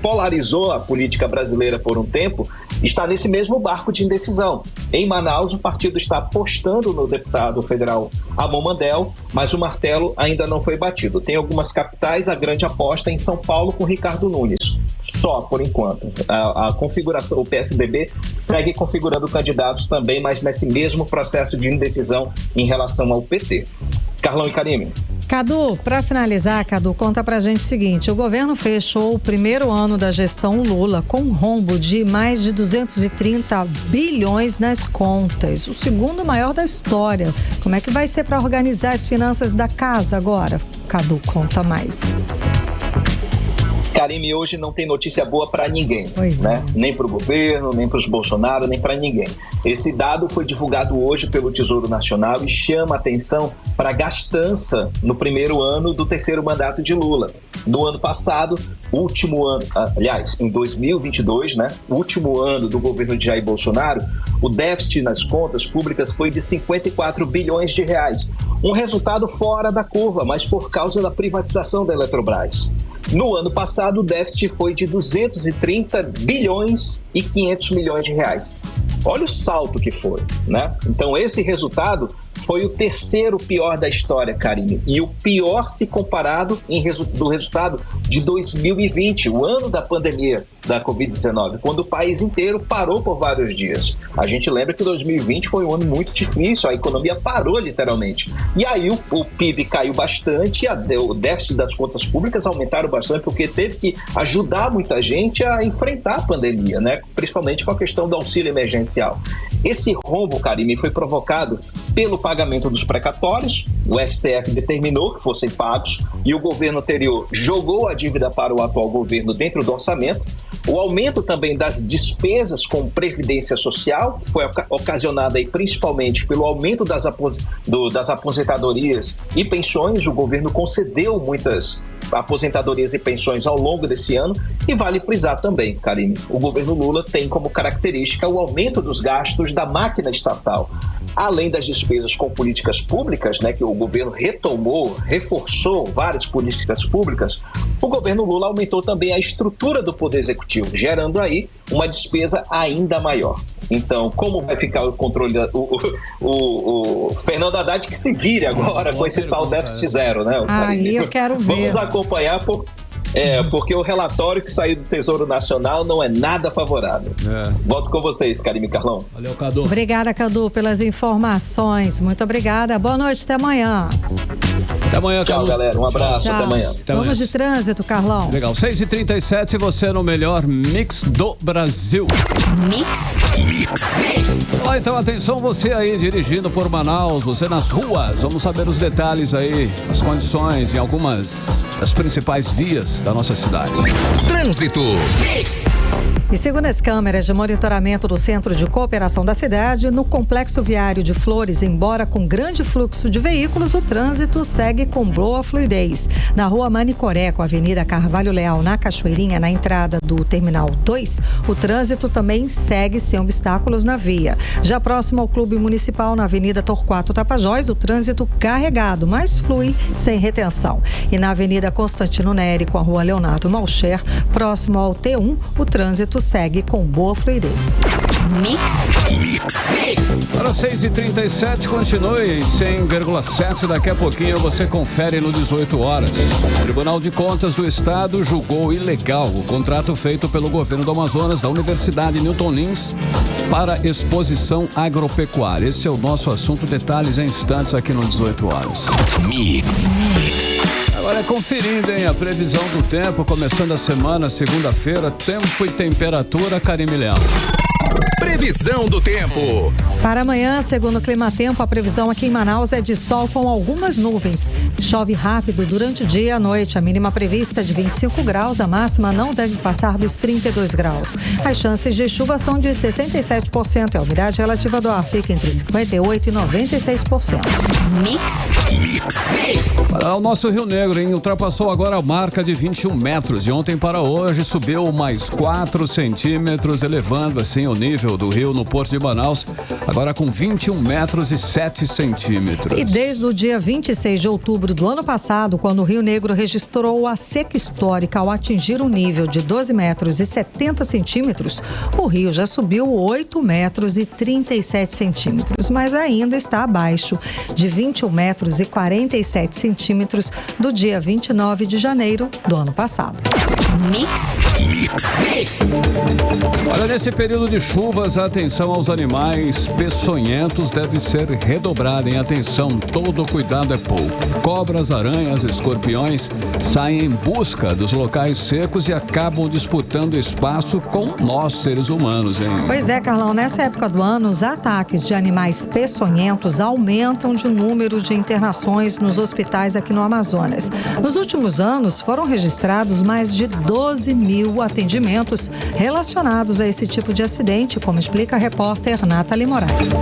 polarizou a política brasileira por um tempo, está nesse mesmo barco de indecisão. Em Manaus, o partido está apostando no deputado federal Amon Mandel, mas o martelo ainda não foi batido. Tem algumas capitais, a grande aposta é em São Paulo com Ricardo Nunes. Só por enquanto. A configuração, o PSDB segue configurando candidatos também, mas nesse mesmo processo de indecisão em relação ao PT. Carlão e Karime. Cadu, para finalizar, conta pra gente o seguinte: o governo fechou o primeiro ano da gestão Lula com um rombo de mais de 230 bilhões nas contas, o segundo maior da história. Como é que vai ser para organizar as finanças da casa agora? Cadu, conta mais. Karime, hoje não tem notícia boa para ninguém, pois né? Nem para o governo, nem para os Bolsonaro, nem para ninguém. Esse dado foi divulgado hoje pelo Tesouro Nacional e chama atenção para a gastança no primeiro ano do terceiro mandato de Lula. No ano passado, último ano, aliás, em 2022, né? Último ano do governo de Jair Bolsonaro, o déficit nas contas públicas foi de 54 bilhões de reais, Um resultado fora da curva, mas por causa da privatização da Eletrobras. No ano passado, o déficit foi de 230 bilhões e 500 milhões de reais. Olha o salto que foi, né? Então, esse resultado foi o terceiro pior da história, Karine. E o pior se comparado do resultado de 2020, o ano da pandemia da Covid-19, quando o país inteiro parou por vários dias. A gente lembra que 2020 foi um ano muito difícil, a economia parou literalmente. E aí o PIB caiu bastante, o déficit das contas públicas aumentaram bastante, porque teve que ajudar muita gente a enfrentar a pandemia, né? Principalmente com a questão do auxílio emergencial. Esse rombo, Karine, foi provocado pelo pagamento dos precatórios. O STF determinou que fossem pagos e o governo anterior jogou a dívida para o atual governo dentro do orçamento. O aumento também das despesas com previdência social, que foi ocasionada aí principalmente pelo aumento das aposentadorias e pensões. O governo concedeu muitas aposentadorias e pensões ao longo desse ano. E vale frisar também, Karine, o governo Lula tem como característica o aumento dos gastos da máquina estatal. Além das despesas com políticas públicas, né, que o governo reforçou várias políticas públicas, o governo Lula aumentou também a estrutura do Poder Executivo, gerando aí uma despesa ainda maior. Então, como vai ficar o controle o Fernando Haddad que se vire agora com esse tal déficit zero, né? Aí eu quero ver. Vamos acompanhar porque o relatório que saiu do Tesouro Nacional não é nada favorável. Volto com vocês, Karine e Carlão. Valeu, Cadu. Obrigada, Cadu, pelas informações. Muito obrigada. Boa noite, até amanhã. Até amanhã, Cadu. Tchau, galera. Um abraço, até amanhã. Vamos de trânsito, Carlão. Legal, 6h37, você no melhor mix do Brasil. Ó, então atenção, você aí dirigindo por Manaus, você nas ruas, vamos saber os detalhes aí, as condições em algumas das principais vias da nossa cidade. Trânsito. E segundo as câmeras de monitoramento do Centro de Cooperação da cidade, no complexo viário de Flores, embora com grande fluxo de veículos, o trânsito segue com boa fluidez. Na rua Manicoré, com a Avenida Carvalho Leal, na Cachoeirinha, na entrada do Terminal 2, o trânsito também segue sem obstáculos na via. Já próximo ao Clube Municipal, na Avenida Torquato Tapajós, o trânsito carregado, mas flui sem retenção. E na Avenida Constantino Neri, com a rua Leonardo Malcher, próximo ao T1, o trânsito segue com boa fluidez. Para 6h37, continue em 100,7. Daqui a pouquinho você confere no 18 horas. O Tribunal de Contas do Estado julgou ilegal o contrato feito pelo governo do Amazonas da Universidade Newton Lins para exposição agropecuária. Esse é o nosso assunto. Detalhes em instantes aqui no 18 horas. Agora conferindo, hein, a previsão do tempo, começando a semana, segunda-feira, tempo e temperatura, Karime Leal. Previsão do tempo. Para amanhã, segundo o Climatempo, a previsão aqui em Manaus é de sol com algumas nuvens. Chove rápido durante o dia e a noite. A mínima prevista é de 25 graus, a máxima não deve passar dos 32 graus. As chances de chuva são de 67% e a umidade relativa do ar fica entre 58% e 96%. Para o nosso Rio Negro, hein, ultrapassou agora a marca de 21 metros. De ontem para hoje subiu mais 4 centímetros, elevando assim o nível do rio no Porto de Manaus, agora com 21 metros e 7 centímetros. E desde o dia 26 de outubro do ano passado, quando o Rio Negro registrou a seca histórica ao atingir um nível de 12 metros e 70 centímetros, o rio já subiu 8 metros e 37 centímetros, mas ainda está abaixo de 21 metros e 47 centímetros do dia 29 de janeiro do ano passado. Olha, nesse período de chuvas, a atenção aos animais peçonhentos deve ser redobrada. Em atenção, todo cuidado é pouco. Cobras, aranhas, escorpiões saem em busca dos locais secos e acabam disputando espaço com nós, seres humanos, hein? Pois é, Carlão, nessa época do ano, os ataques de animais peçonhentos aumentam de número de internações nos hospitais aqui no Amazonas. Nos últimos anos, foram registrados mais de 12 mil atendimentos relacionados a esse tipo de acidente, como explica a repórter Nathalie Moraes.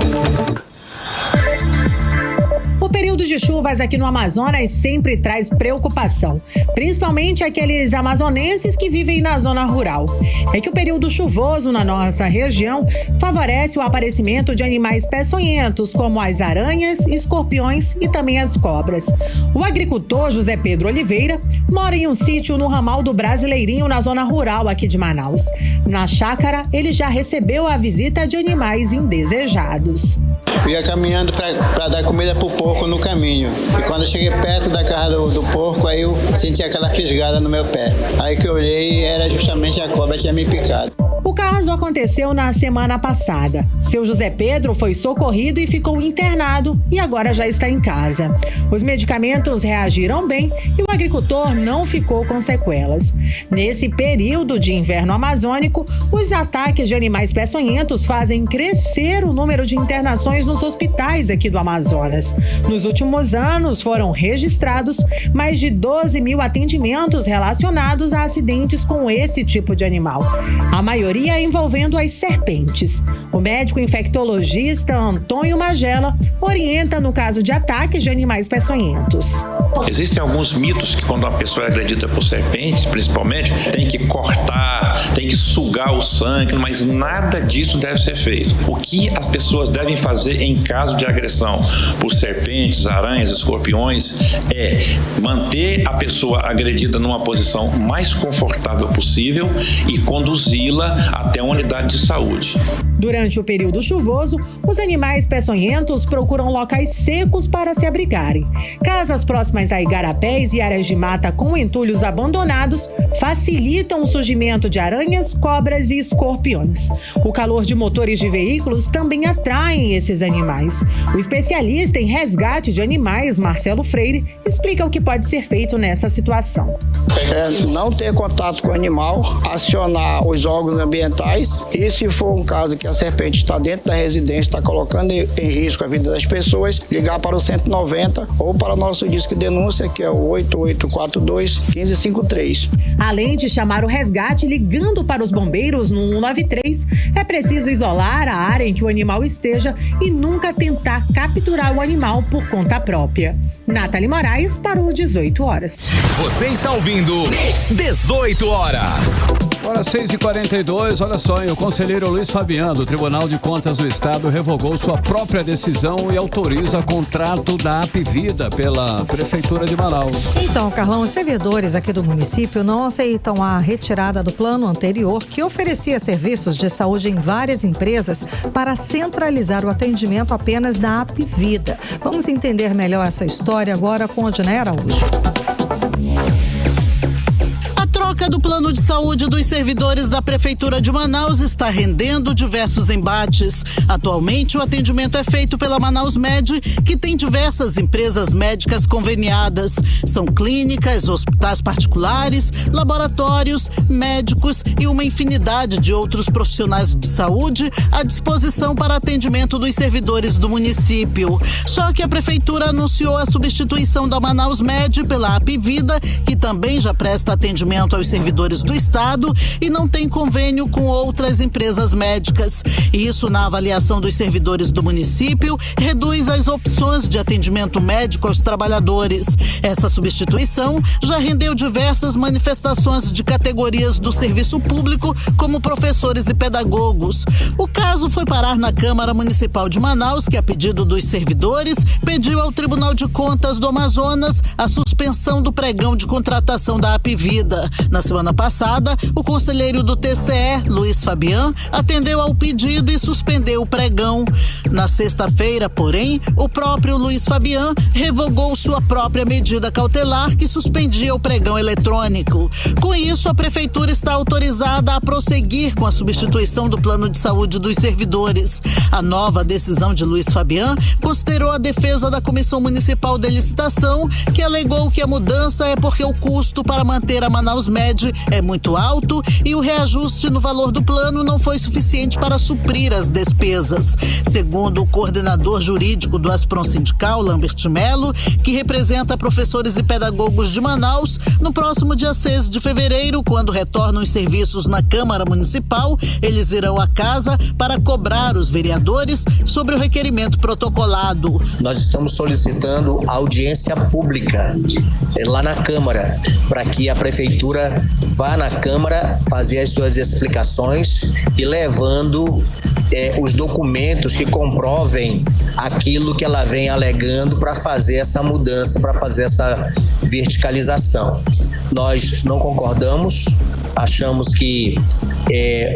O período de chuvas aqui no Amazonas sempre traz preocupação, principalmente aqueles amazonenses que vivem na zona rural. É que o período chuvoso na nossa região favorece o aparecimento de animais peçonhentos, como as aranhas, escorpiões e também as cobras. O agricultor José Pedro Oliveira mora em um sítio no ramal do Brasileirinho, na zona rural aqui de Manaus. Na chácara, ele já recebeu a visita de animais indesejados. Eu ia caminhando para dar comida pro porco no caminho. E quando eu cheguei perto da casa do porco, aí eu senti aquela fisgada no meu pé. Aí que eu olhei, era justamente a cobra que tinha me picado. O caso aconteceu na semana passada. Seu José Pedro foi socorrido e ficou internado e agora já está em casa. Os medicamentos reagiram bem e o agricultor não ficou com sequelas. Nesse período de inverno amazônico, os ataques de animais peçonhentos fazem crescer o número de internações nos hospitais aqui do Amazonas. Nos últimos anos foram registrados mais de 12 mil atendimentos relacionados a acidentes com esse tipo de animal. A maioria envolvendo as serpentes. O médico infectologista Antônio Magela orienta no caso de ataques de animais peçonhentos. Existem alguns mitos que quando uma pessoa é agredida por serpentes, principalmente, tem que cortar, tem que sugar o sangue, mas nada disso deve ser feito. O que as pessoas devem fazer em caso de agressão por serpentes, aranhas, escorpiões, é manter a pessoa agredida numa posição mais confortável possível e conduzi-la até uma unidade de saúde. Durante o período chuvoso, os animais peçonhentos procuram locais secos para se abrigarem. Casas próximas a igarapés e áreas de mata com entulhos abandonados facilitam o surgimento de aranhas, cobras e escorpiões. O calor de motores de veículos também atraem esses animais. O especialista em resgate de animais, Marcelo Freire, explica o que pode ser feito nessa situação. Não ter contato com o animal, acionar os órgãos ambientais e, se for um caso que a serpente está dentro da residência, está colocando em risco a vida das pessoas, ligar para o 190 ou para o nosso disco de denúncia, que é o 8842-1553. Além de chamar o resgate ligando para os bombeiros no 193, é preciso isolar a área em que o animal esteja e nunca tentar capturar o animal por conta própria. Nathalie Moraes para o 18 horas. Você está ouvindo 18 horas. Agora 6h42, olha só, o conselheiro Luiz Fabiano, do Tribunal de Contas do Estado, revogou sua própria decisão e autoriza contrato da Apvida pela Prefeitura de Manaus. Então, Carlão, os servidores aqui do município não aceitam a retirada do plano anterior, que oferecia serviços de saúde em várias empresas para centralizar o atendimento apenas da Apvida. Vamos entender melhor essa história agora com Odinei Araújo. A troca do plano de saúde dos servidores da Prefeitura de Manaus está rendendo diversos embates. Atualmente, o atendimento é feito pela Manaus Med, que tem diversas empresas médicas conveniadas. São clínicas, hospitais particulares, laboratórios, médicos e uma infinidade de outros profissionais de saúde à disposição para atendimento dos servidores do município. Só que a Prefeitura anunciou a substituição da Manaus Med pela Apvida, que também já presta atendimento aos servidores do Estado e não tem convênio com outras empresas médicas. Isso, na avaliação dos servidores do município, reduz as opções de atendimento médico aos trabalhadores. Essa substituição já rendeu diversas manifestações de categorias do serviço público, como professores e pedagogos. O caso foi parar na Câmara Municipal de Manaus, que, a pedido dos servidores, pediu ao Tribunal de Contas do Amazonas a suspensão do pregão de contratação da Apvida. Na semana passada, o conselheiro do TCE, Luiz Fabian, atendeu ao pedido e suspendeu o pregão. Na sexta-feira, porém, o próprio Luiz Fabian revogou sua própria medida cautelar que suspendia o pregão eletrônico. Com isso, a Prefeitura está autorizada a prosseguir com a substituição do plano de saúde dos servidores. A nova decisão de Luiz Fabian considerou a defesa da Comissão Municipal de Licitação, que alegou que a mudança é porque o custo para manter a Manaus Med é muito alto e o reajuste no valor do plano não foi suficiente para suprir as despesas. Segundo o coordenador jurídico do Asprom Sindical, Lambert Melo, que representa professores e pedagogos de Manaus, no próximo dia 6 de fevereiro, quando retornam os serviços na Câmara Municipal, eles irão à casa para cobrar os vereadores sobre o requerimento protocolado. Nós estamos solicitando audiência pública lá na Câmara, para que a Prefeitura vá na Câmara fazer as suas explicações e levando os documentos que comprovem aquilo que ela vem alegando para fazer essa mudança, para fazer essa verticalização. Nós não concordamos, achamos que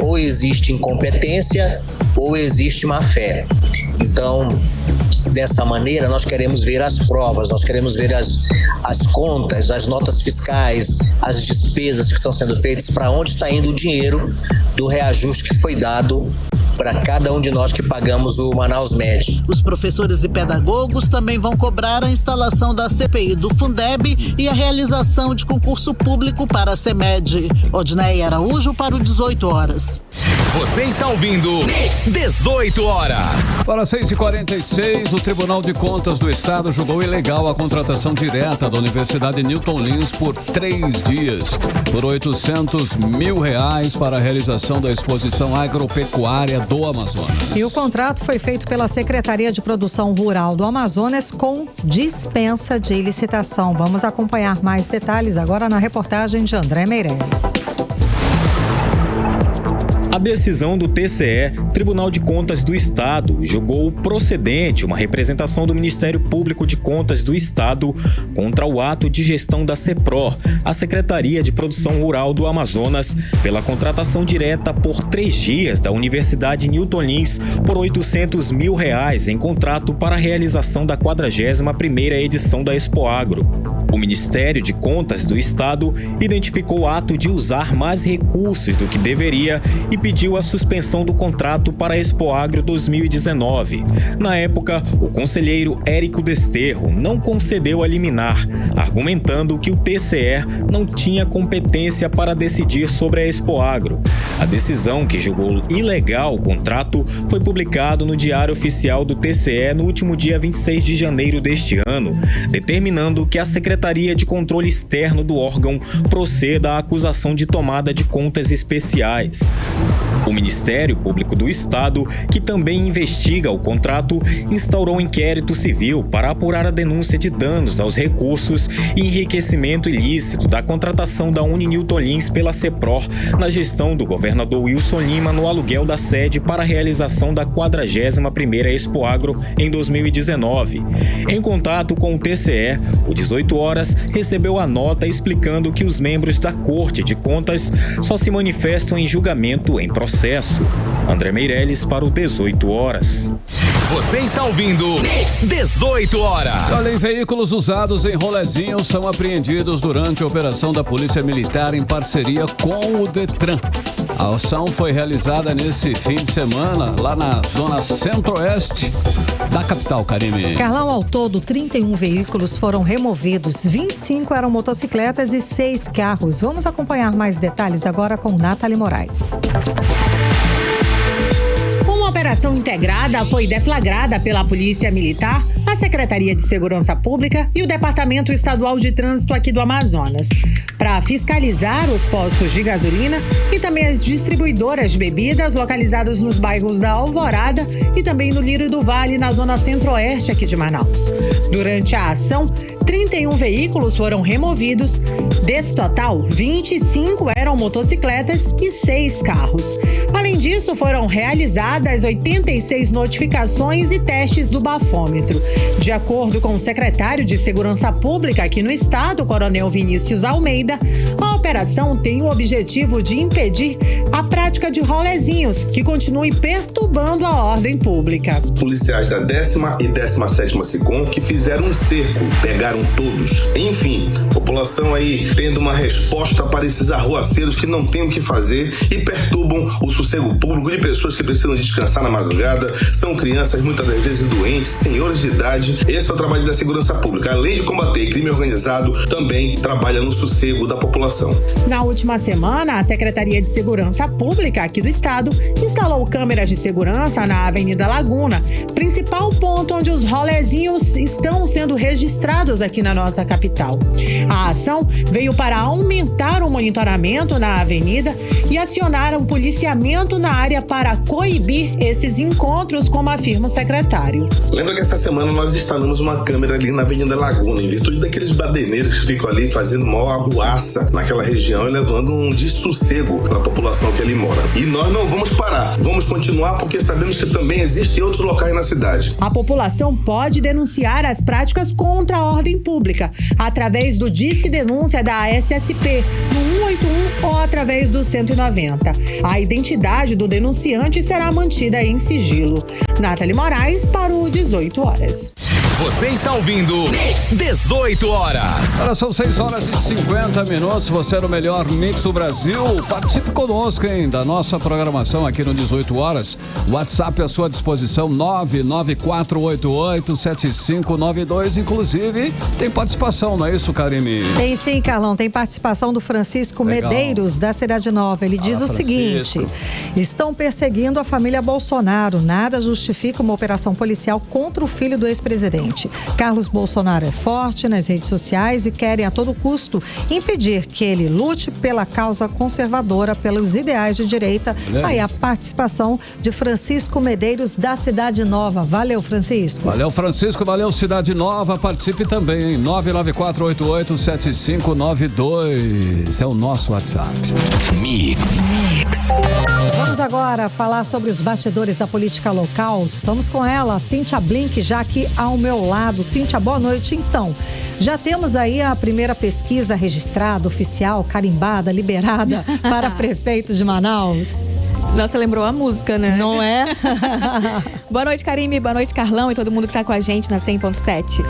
ou existe incompetência ou existe má fé. Então, dessa maneira, nós queremos ver as provas, nós queremos ver as contas, as notas fiscais, as despesas que estão sendo feitas, para onde está indo o dinheiro do reajuste que foi dado para cada um de nós que pagamos o Manaus Med. Os professores e pedagogos também vão cobrar a instalação da CPI do Fundeb e a realização de concurso público para a CEMED. Odneia Araújo para o 18 horas. Você está ouvindo 18 horas. Para 6h46, o Tribunal de Contas do Estado julgou ilegal a contratação direta da Universidade Newton Lins por 3 dias, por R$800 mil para a realização da exposição agropecuária do Amazonas. E o contrato foi feito pela Secretaria de Produção Rural do Amazonas com dispensa de licitação. Vamos acompanhar mais detalhes agora na reportagem de André Meireles. A decisão do TCE, Tribunal de Contas do Estado, julgou procedente uma representação do Ministério Público de Contas do Estado contra o ato de gestão da CEPRO, a Secretaria de Produção Rural do Amazonas, pela contratação direta por 3 dias da Universidade Newton Lins por R$800 mil em contrato para a realização da 41ª edição da Expoagro. O Ministério de Contas do Estado identificou o ato de usar mais recursos do que deveria e pediu a suspensão do contrato para a Expoagro 2019. Na época, o conselheiro Érico Desterro não concedeu a liminar, argumentando que o TCE não tinha competência para decidir sobre a Expoagro. A decisão, que julgou ilegal o contrato, foi publicado no Diário Oficial do TCE no último dia 26 de janeiro deste ano, determinando que a Secretaria de Controle Externo do órgão proceda à acusação de tomada de contas especiais. O Ministério Público do Estado, que também investiga o contrato, instaurou um inquérito civil para apurar a denúncia de danos aos recursos e enriquecimento ilícito da contratação da Newton Lins pela CEPRO na gestão do governador Wilson Lima no aluguel da sede para a realização da 41ª Expoagro em 2019. Em contato com o TCE, o 18 horas recebeu a nota explicando que os membros da Corte de Contas só se manifestam em julgamento em processo. André Meireles para o 18 horas. Você está ouvindo 18 horas. Olha, veículos usados em rolezinho são apreendidos durante a operação da Polícia Militar em parceria com o Detran. A ação foi realizada nesse fim de semana lá na zona centro-oeste da capital, Karime. Carlão, ao todo, 31 veículos foram removidos, 25 eram motocicletas e 6 carros. Vamos acompanhar mais detalhes agora com Nathalie Moraes. Uma operação integrada foi deflagrada pela Polícia Militar, a Secretaria de Segurança Pública e o Departamento Estadual de Trânsito aqui do Amazonas, para fiscalizar os postos de gasolina e também as distribuidoras de bebidas localizadas nos bairros da Alvorada e também no Lírio do Vale, na zona centro-oeste aqui de Manaus. Durante a ação, 31 veículos foram removidos. Desse total, 25 eram motocicletas e 6 carros. Além disso, foram realizadas 86 notificações e testes do bafômetro. De acordo com o secretário de Segurança Pública aqui no estado, Coronel Vinícius Almeida, a operação tem o objetivo de impedir a prática de rolezinhos que continuem perturbando a ordem pública. Policiais da 10ª e 17ª SICOM que fizeram um cerco, pegaram eram todos. Enfim, população aí tendo uma resposta para esses arruaceiros que não têm o que fazer e perturbam o sossego público de pessoas que precisam descansar na madrugada, são crianças muitas das vezes doentes, senhores de idade. Esse é o trabalho da segurança pública. Além de combater crime organizado, também trabalha no sossego da população. Na última semana, a Secretaria de Segurança Pública aqui do estado instalou câmeras de segurança na Avenida Laguna, principal ponto onde os rolezinhos estão sendo registrados aqui na nossa capital. A ação veio para aumentar o monitoramento na avenida e acionar um policiamento na área para coibir esses encontros, como afirma o secretário. Lembra que essa semana nós instalamos uma câmera ali na Avenida Laguna, em virtude daqueles baderneiros que ficam ali fazendo maior arruaça naquela região e levando um dessossego para a população que ali mora. E nós não vamos parar, vamos continuar porque sabemos que também existem outros locais na cidade. A população pode denunciar as práticas contra a ordem pública através do Disque Denúncia da SSP no 181 ou através do 190. A identidade do denunciante será mantida em sigilo. Nathalie Moraes para o 18 horas. Você está ouvindo 18 horas. Agora são 6 horas e 50 minutos. Você é o melhor mix do Brasil. Participe conosco, hein, da nossa programação aqui no 18 horas. WhatsApp à sua disposição, 994887592. Inclusive, tem participação, não é isso, Karime? Tem sim, Carlão. Tem participação do Francisco Medeiros, da Cidade Nova. Ele diz o seguinte: estão perseguindo a família Bolsonaro. Nada justifica uma operação policial contra o filho do ex-presidente. Carlos Bolsonaro é forte nas redes sociais e querem a todo custo impedir que ele lute pela causa conservadora, pelos ideais de direita. Aí a participação de Francisco Medeiros, da Cidade Nova. Valeu, Francisco. Valeu, Francisco. Valeu, Cidade Nova. Participe também, hein? 994887592. É o nosso WhatsApp. Mix. Vamos agora falar sobre os bastidores da política local. Estamos com ela, Cíntia Blink, já aqui ao meu lado. Cíntia, boa noite. Então, já temos aí a primeira pesquisa registrada, oficial, carimbada, liberada para prefeito de Manaus. Nossa, lembrou a música, né? Não é? Boa noite, Karime. Boa noite, Carlão e todo mundo que está com a gente na 100.7.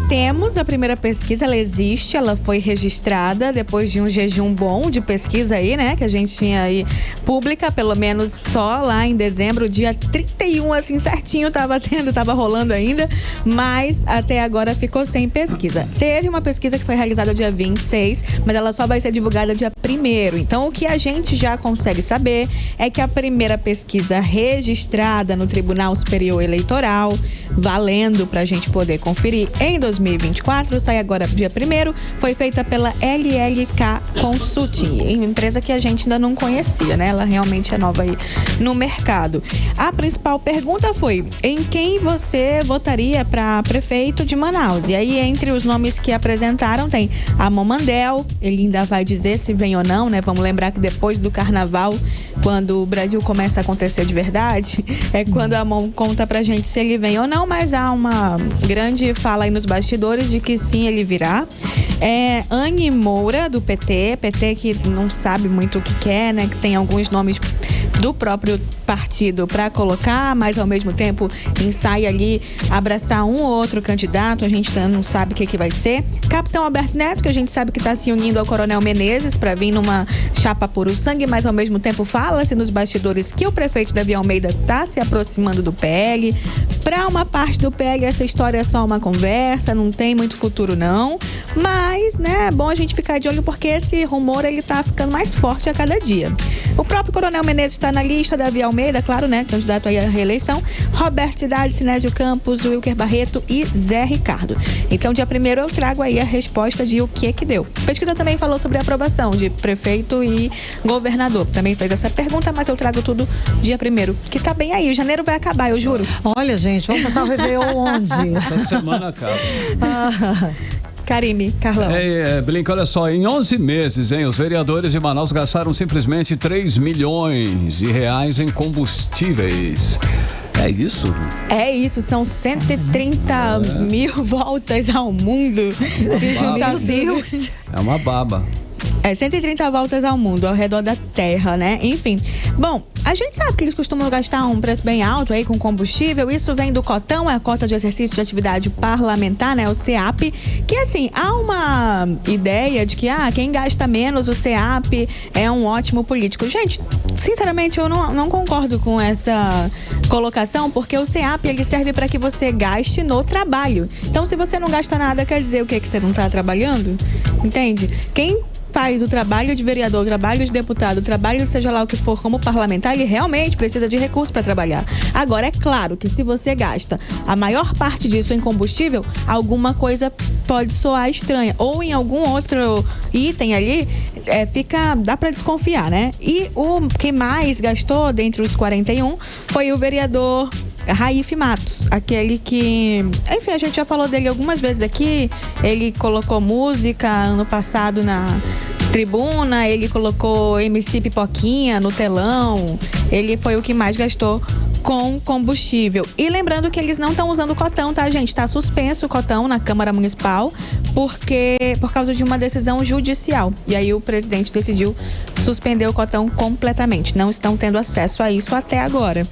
Temos a primeira pesquisa, ela existe, ela foi registrada depois de um jejum bom de pesquisa aí, né? Que a gente tinha aí pública, pelo menos só lá em dezembro, dia 31, assim, certinho, tava rolando ainda, mas até agora ficou sem pesquisa. Teve uma pesquisa que foi realizada dia 26, mas ela só vai ser divulgada dia 1º. Então, o que a gente já consegue saber é que a primeira pesquisa registrada no Tribunal Superior Eleitoral, valendo para a gente poder conferir em 2024, sai agora dia 1º, foi feita pela LLK Consulting, empresa que a gente ainda não conhecia, né? Ela realmente é nova aí no mercado. A principal pergunta foi: em quem você votaria para prefeito de Manaus? E aí, entre os nomes que apresentaram, tem Amon Mandel, ele ainda vai dizer se vem ou não, né? Vamos lembrar que depois do carnaval, quando o Brasil começa a acontecer de verdade, é quando a Amon conta pra gente se ele vem ou não, mas há uma grande fala aí nos bastidores de que sim, ele virá. Anne Moura, do PT que não sabe muito o que quer, né? Que tem alguns nomes do próprio partido para colocar, mas ao mesmo tempo ensaia ali abraçar um ou outro candidato, a gente não sabe o que vai ser. Capitão Alberto Neto, que a gente sabe que está se unindo ao Coronel Menezes para vir numa chapa puro sangue, mas ao mesmo tempo fala-se nos bastidores que o prefeito Davi Almeida está se aproximando do PL. Para uma parte do PL, essa história é só uma conversa, não tem muito futuro não, mas, né, é bom a gente ficar de olho porque esse rumor, ele tá ficando mais forte a cada dia. O próprio Coronel Menezes está na lista, Davi Almeida, claro, né, candidato aí à reeleição, Roberto Cidade, Sinésio Campos, Wilker Barreto e Zé Ricardo. Então, dia 1º eu trago aí a resposta de o que deu. A pesquisa também falou sobre a aprovação de prefeito e governador. Também fez essa pergunta, mas eu trago tudo dia 1º, que tá bem aí. O janeiro vai acabar, eu juro. Olha, gente, vamos passar o Réveillon onde? Essa semana acaba. Karime, Carlão. Blink, olha só, em 11 meses, hein, os vereadores de Manaus gastaram simplesmente 3 milhões de reais em combustíveis. É isso? É isso, são 130 mil voltas ao mundo. Se juntar Deus. É uma baba. 130 voltas ao mundo, ao redor da Terra, né? Enfim. Bom, a gente sabe que eles costumam gastar um preço bem alto aí com combustível. Isso vem do cotão, é a cota de exercício de atividade parlamentar, né? O CEAP. Que assim, há uma ideia de que quem gasta menos, o CEAP é um ótimo político. Gente, sinceramente, eu não concordo com essa colocação, porque o CEAP ele serve para que você gaste no trabalho. Então, se você não gasta nada, quer dizer o quê? Que você não está trabalhando? Entende? Quem faz o trabalho de vereador, o trabalho de deputado, o trabalho seja lá o que for como parlamentar, ele realmente precisa de recursos para trabalhar. Agora, é claro que se você gasta a maior parte disso em combustível, alguma coisa pode soar estranha. Ou em algum outro item ali, dá para desconfiar, né? E o que mais gastou dentre os 41 foi o vereador Raif Matos, aquele que, enfim, a gente já falou dele algumas vezes aqui. Ele colocou música ano passado na tribuna, ele colocou MC Pipoquinha no telão, ele foi o que mais gastou com combustível. E lembrando que eles não estão usando o cotão, tá, gente? Está suspenso o cotão na Câmara Municipal por causa de uma decisão judicial. E aí o presidente decidiu suspender o cotão completamente. Não estão tendo acesso a isso até agora.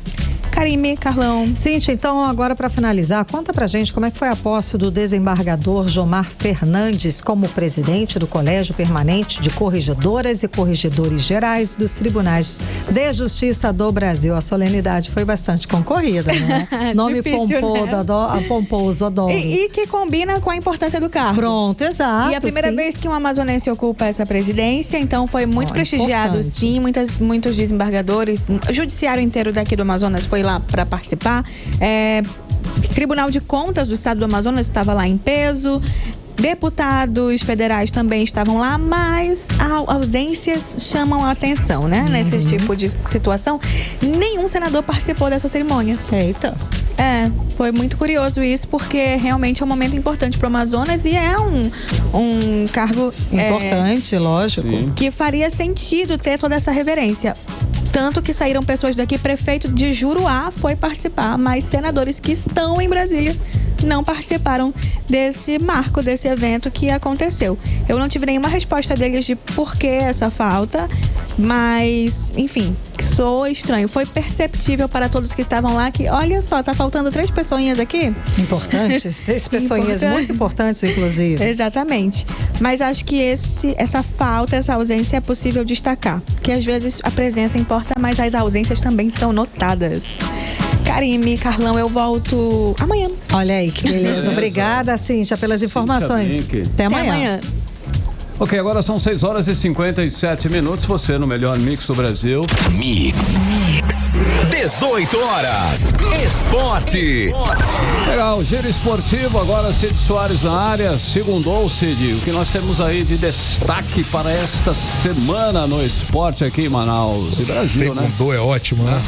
Karime, Carlão. Cíntia, então agora para finalizar, conta pra gente como é que foi a posse do desembargador Jomar Fernandes como presidente do Colégio Permanente de Corregedoras e Corregedores Gerais dos Tribunais de Justiça do Brasil. A solenidade foi bastante concorrida, né? Nome difícil, pomposo, adoro. E que combina com a importância do cargo. Pronto, exato. E a primeira vez que um amazonense ocupa essa presidência, então foi muito prestigiado, importante. Sim, muitos desembargadores, o judiciário inteiro daqui do Amazonas foi lá para participar. Tribunal de Contas do Estado do Amazonas estava lá em peso. Deputados federais também estavam lá, mas ausências chamam a atenção, né? Nesse tipo de situação. Nenhum senador participou dessa cerimônia. Eita. Foi muito curioso isso, porque realmente é um momento importante para o Amazonas e é um cargo importante, lógico, que faria sentido ter toda essa reverência. Tanto que saíram pessoas daqui, prefeito de Juruá foi participar, mas senadores que estão em Brasília não participaram desse marco, desse evento que aconteceu. Eu não tive nenhuma resposta deles de por que essa falta, mas, enfim, soou estranho. Foi perceptível para todos que estavam lá que, olha só, tá faltando 3 pessoinhas aqui. Importantes, 3 pessoinhas muito importantes, inclusive. Exatamente. Mas acho que essa falta, essa ausência é possível destacar. Que às vezes a presença importa, mas as ausências também são notadas. Karime, Carlão, eu volto amanhã. Olha aí, que beleza. Obrigada, Cíntia, pelas informações. Até amanhã. Ok, agora são 6h57. Você no melhor mix do Brasil. Mix. 18 horas. Esporte. Legal, giro esportivo. Agora Cid Soares na área. Segundou, Cid. O que nós temos aí de destaque para esta semana no esporte aqui em Manaus e Brasil, né? Segundou é ótimo, né?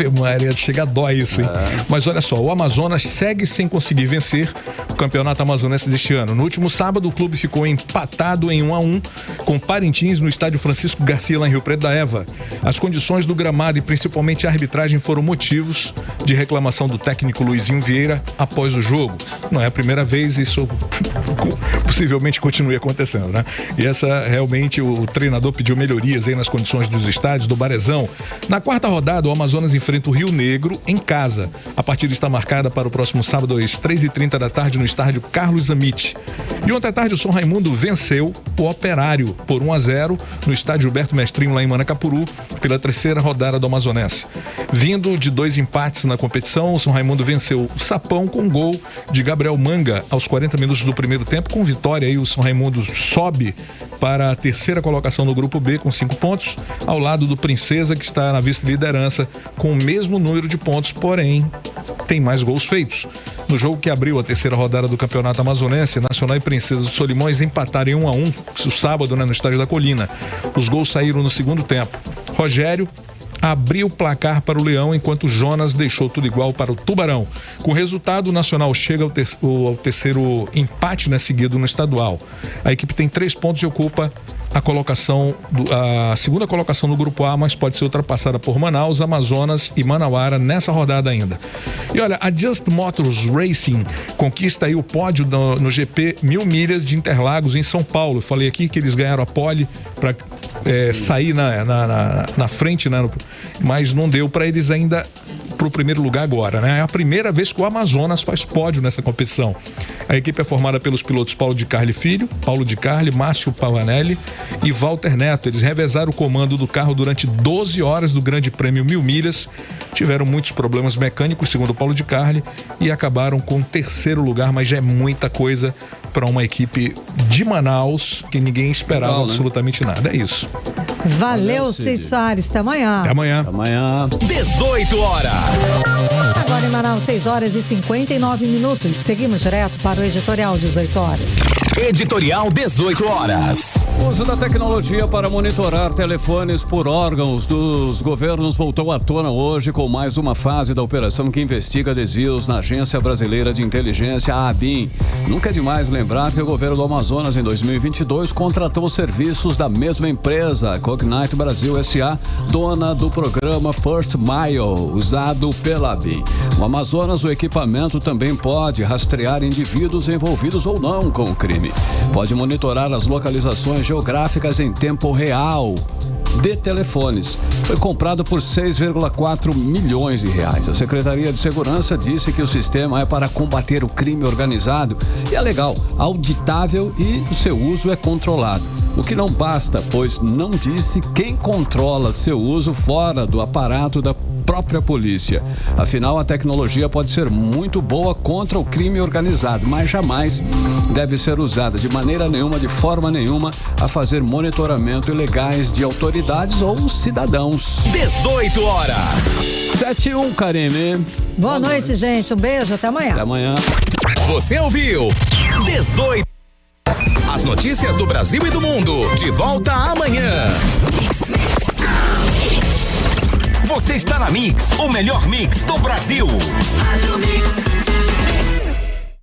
Ave Maria, chega a dói isso, hein? Mas olha só, o Amazonas segue sem conseguir vencer o Campeonato Amazonense deste ano. No último sábado, o clube ficou empatado em 1-1 com Parintins no estádio Francisco Garcia, lá em Rio Preto da Eva. As condições do gramado e principalmente a arbitragem foram motivos de reclamação do técnico Luizinho Vieira após o jogo. Não é a primeira vez, isso possivelmente continue acontecendo, né? E realmente o treinador pediu melhorias aí nas condições dos estádios do Barezão. Na quarta rodada, o Amazonas enfrenta o Rio Negro em casa. A partida está marcada para o próximo sábado às 3h30 da tarde no estádio Carlos Amit. E ontem à tarde o São Raimundo venceu o Operário por 1-0 no estádio Gilberto Mestrinho, lá em Manacapuru, pela terceira rodada do Amazonense. Vindo de 2 empates na competição, o São Raimundo venceu o Sapão com gol de Gabriel Manga aos 40 minutos do primeiro tempo. Com vitória aí, o São Raimundo sobe para a terceira colocação no grupo B com 5 pontos, ao lado do Princesa, que está na vice-liderança com o mesmo número de pontos, porém tem mais gols feitos. No jogo que abriu a terceira rodada do Campeonato Amazonense, Nacional e Princesa dos Solimões empataram em 1-1 no sábado, no estádio da Colina. Os gols saíram no segundo tempo. Rogério abriu o placar para o Leão, enquanto Jonas deixou tudo igual para o Tubarão. Com o resultado, o Nacional chega ao terceiro empate, né, seguido no estadual. A equipe tem 3 pontos e ocupa a segunda colocação no grupo A, mas pode ser ultrapassada por Manaus, Amazonas e Manauara nessa rodada ainda. E olha, a Just Motors Racing conquista aí o pódio no GP 1000 milhas de Interlagos em São Paulo. Eu falei aqui que eles ganharam a pole para sair na frente, né? Mas não deu para eles ainda pro primeiro lugar agora, né? É a primeira vez que o Amazonas faz pódio nessa competição. A equipe é formada pelos pilotos Paulo de Carli Filho, Paulo de Carli, Márcio Pavanelli e Walter Neto. Eles revezaram o comando do carro durante 12 horas do Grande Prêmio 1000 milhas. Tiveram muitos problemas mecânicos, segundo Paulo de Carli, e acabaram com o terceiro lugar, mas já é muita coisa para uma equipe de Manaus que ninguém esperava absolutamente nada. É isso. Valeu, Cid Soares. Até amanhã. Até amanhã. Até amanhã. 18 horas. Agora em Manaus, 6 horas e 59 minutos. Seguimos direto para o Editorial 18 horas. Editorial 18 horas. O uso da tecnologia para monitorar telefones por órgãos dos governos voltou à tona hoje com mais uma fase da operação que investiga desvios na Agência Brasileira de Inteligência, a ABIN. Nunca é demais lembrar que o governo do Amazonas, em 2022, contratou serviços da mesma empresa, a Cognite Brasil S.A., dona do programa First Mile, usado pela ABIN. No Amazonas, o equipamento também pode rastrear indivíduos envolvidos ou não com o crime. Pode monitorar as localizações geográficas em tempo real de telefones. Foi comprado por 6,4 milhões de reais. A Secretaria de Segurança disse que o sistema é para combater o crime organizado e é legal, auditável e o seu uso é controlado. O que não basta, pois não disse quem controla seu uso fora do aparato da própria polícia. Afinal, a tecnologia pode ser muito boa contra o crime organizado, mas jamais deve ser usada de maneira nenhuma, de forma nenhuma, a fazer monitoramento ilegais de autoridades ou cidadãos. 18 horas. 7-1, Karime. Boa noite, gente. Um beijo. Até amanhã. Até amanhã. Você ouviu 18. As notícias do Brasil e do mundo. De volta amanhã. Você está na Mix, o melhor mix do Brasil. Rádio Mix.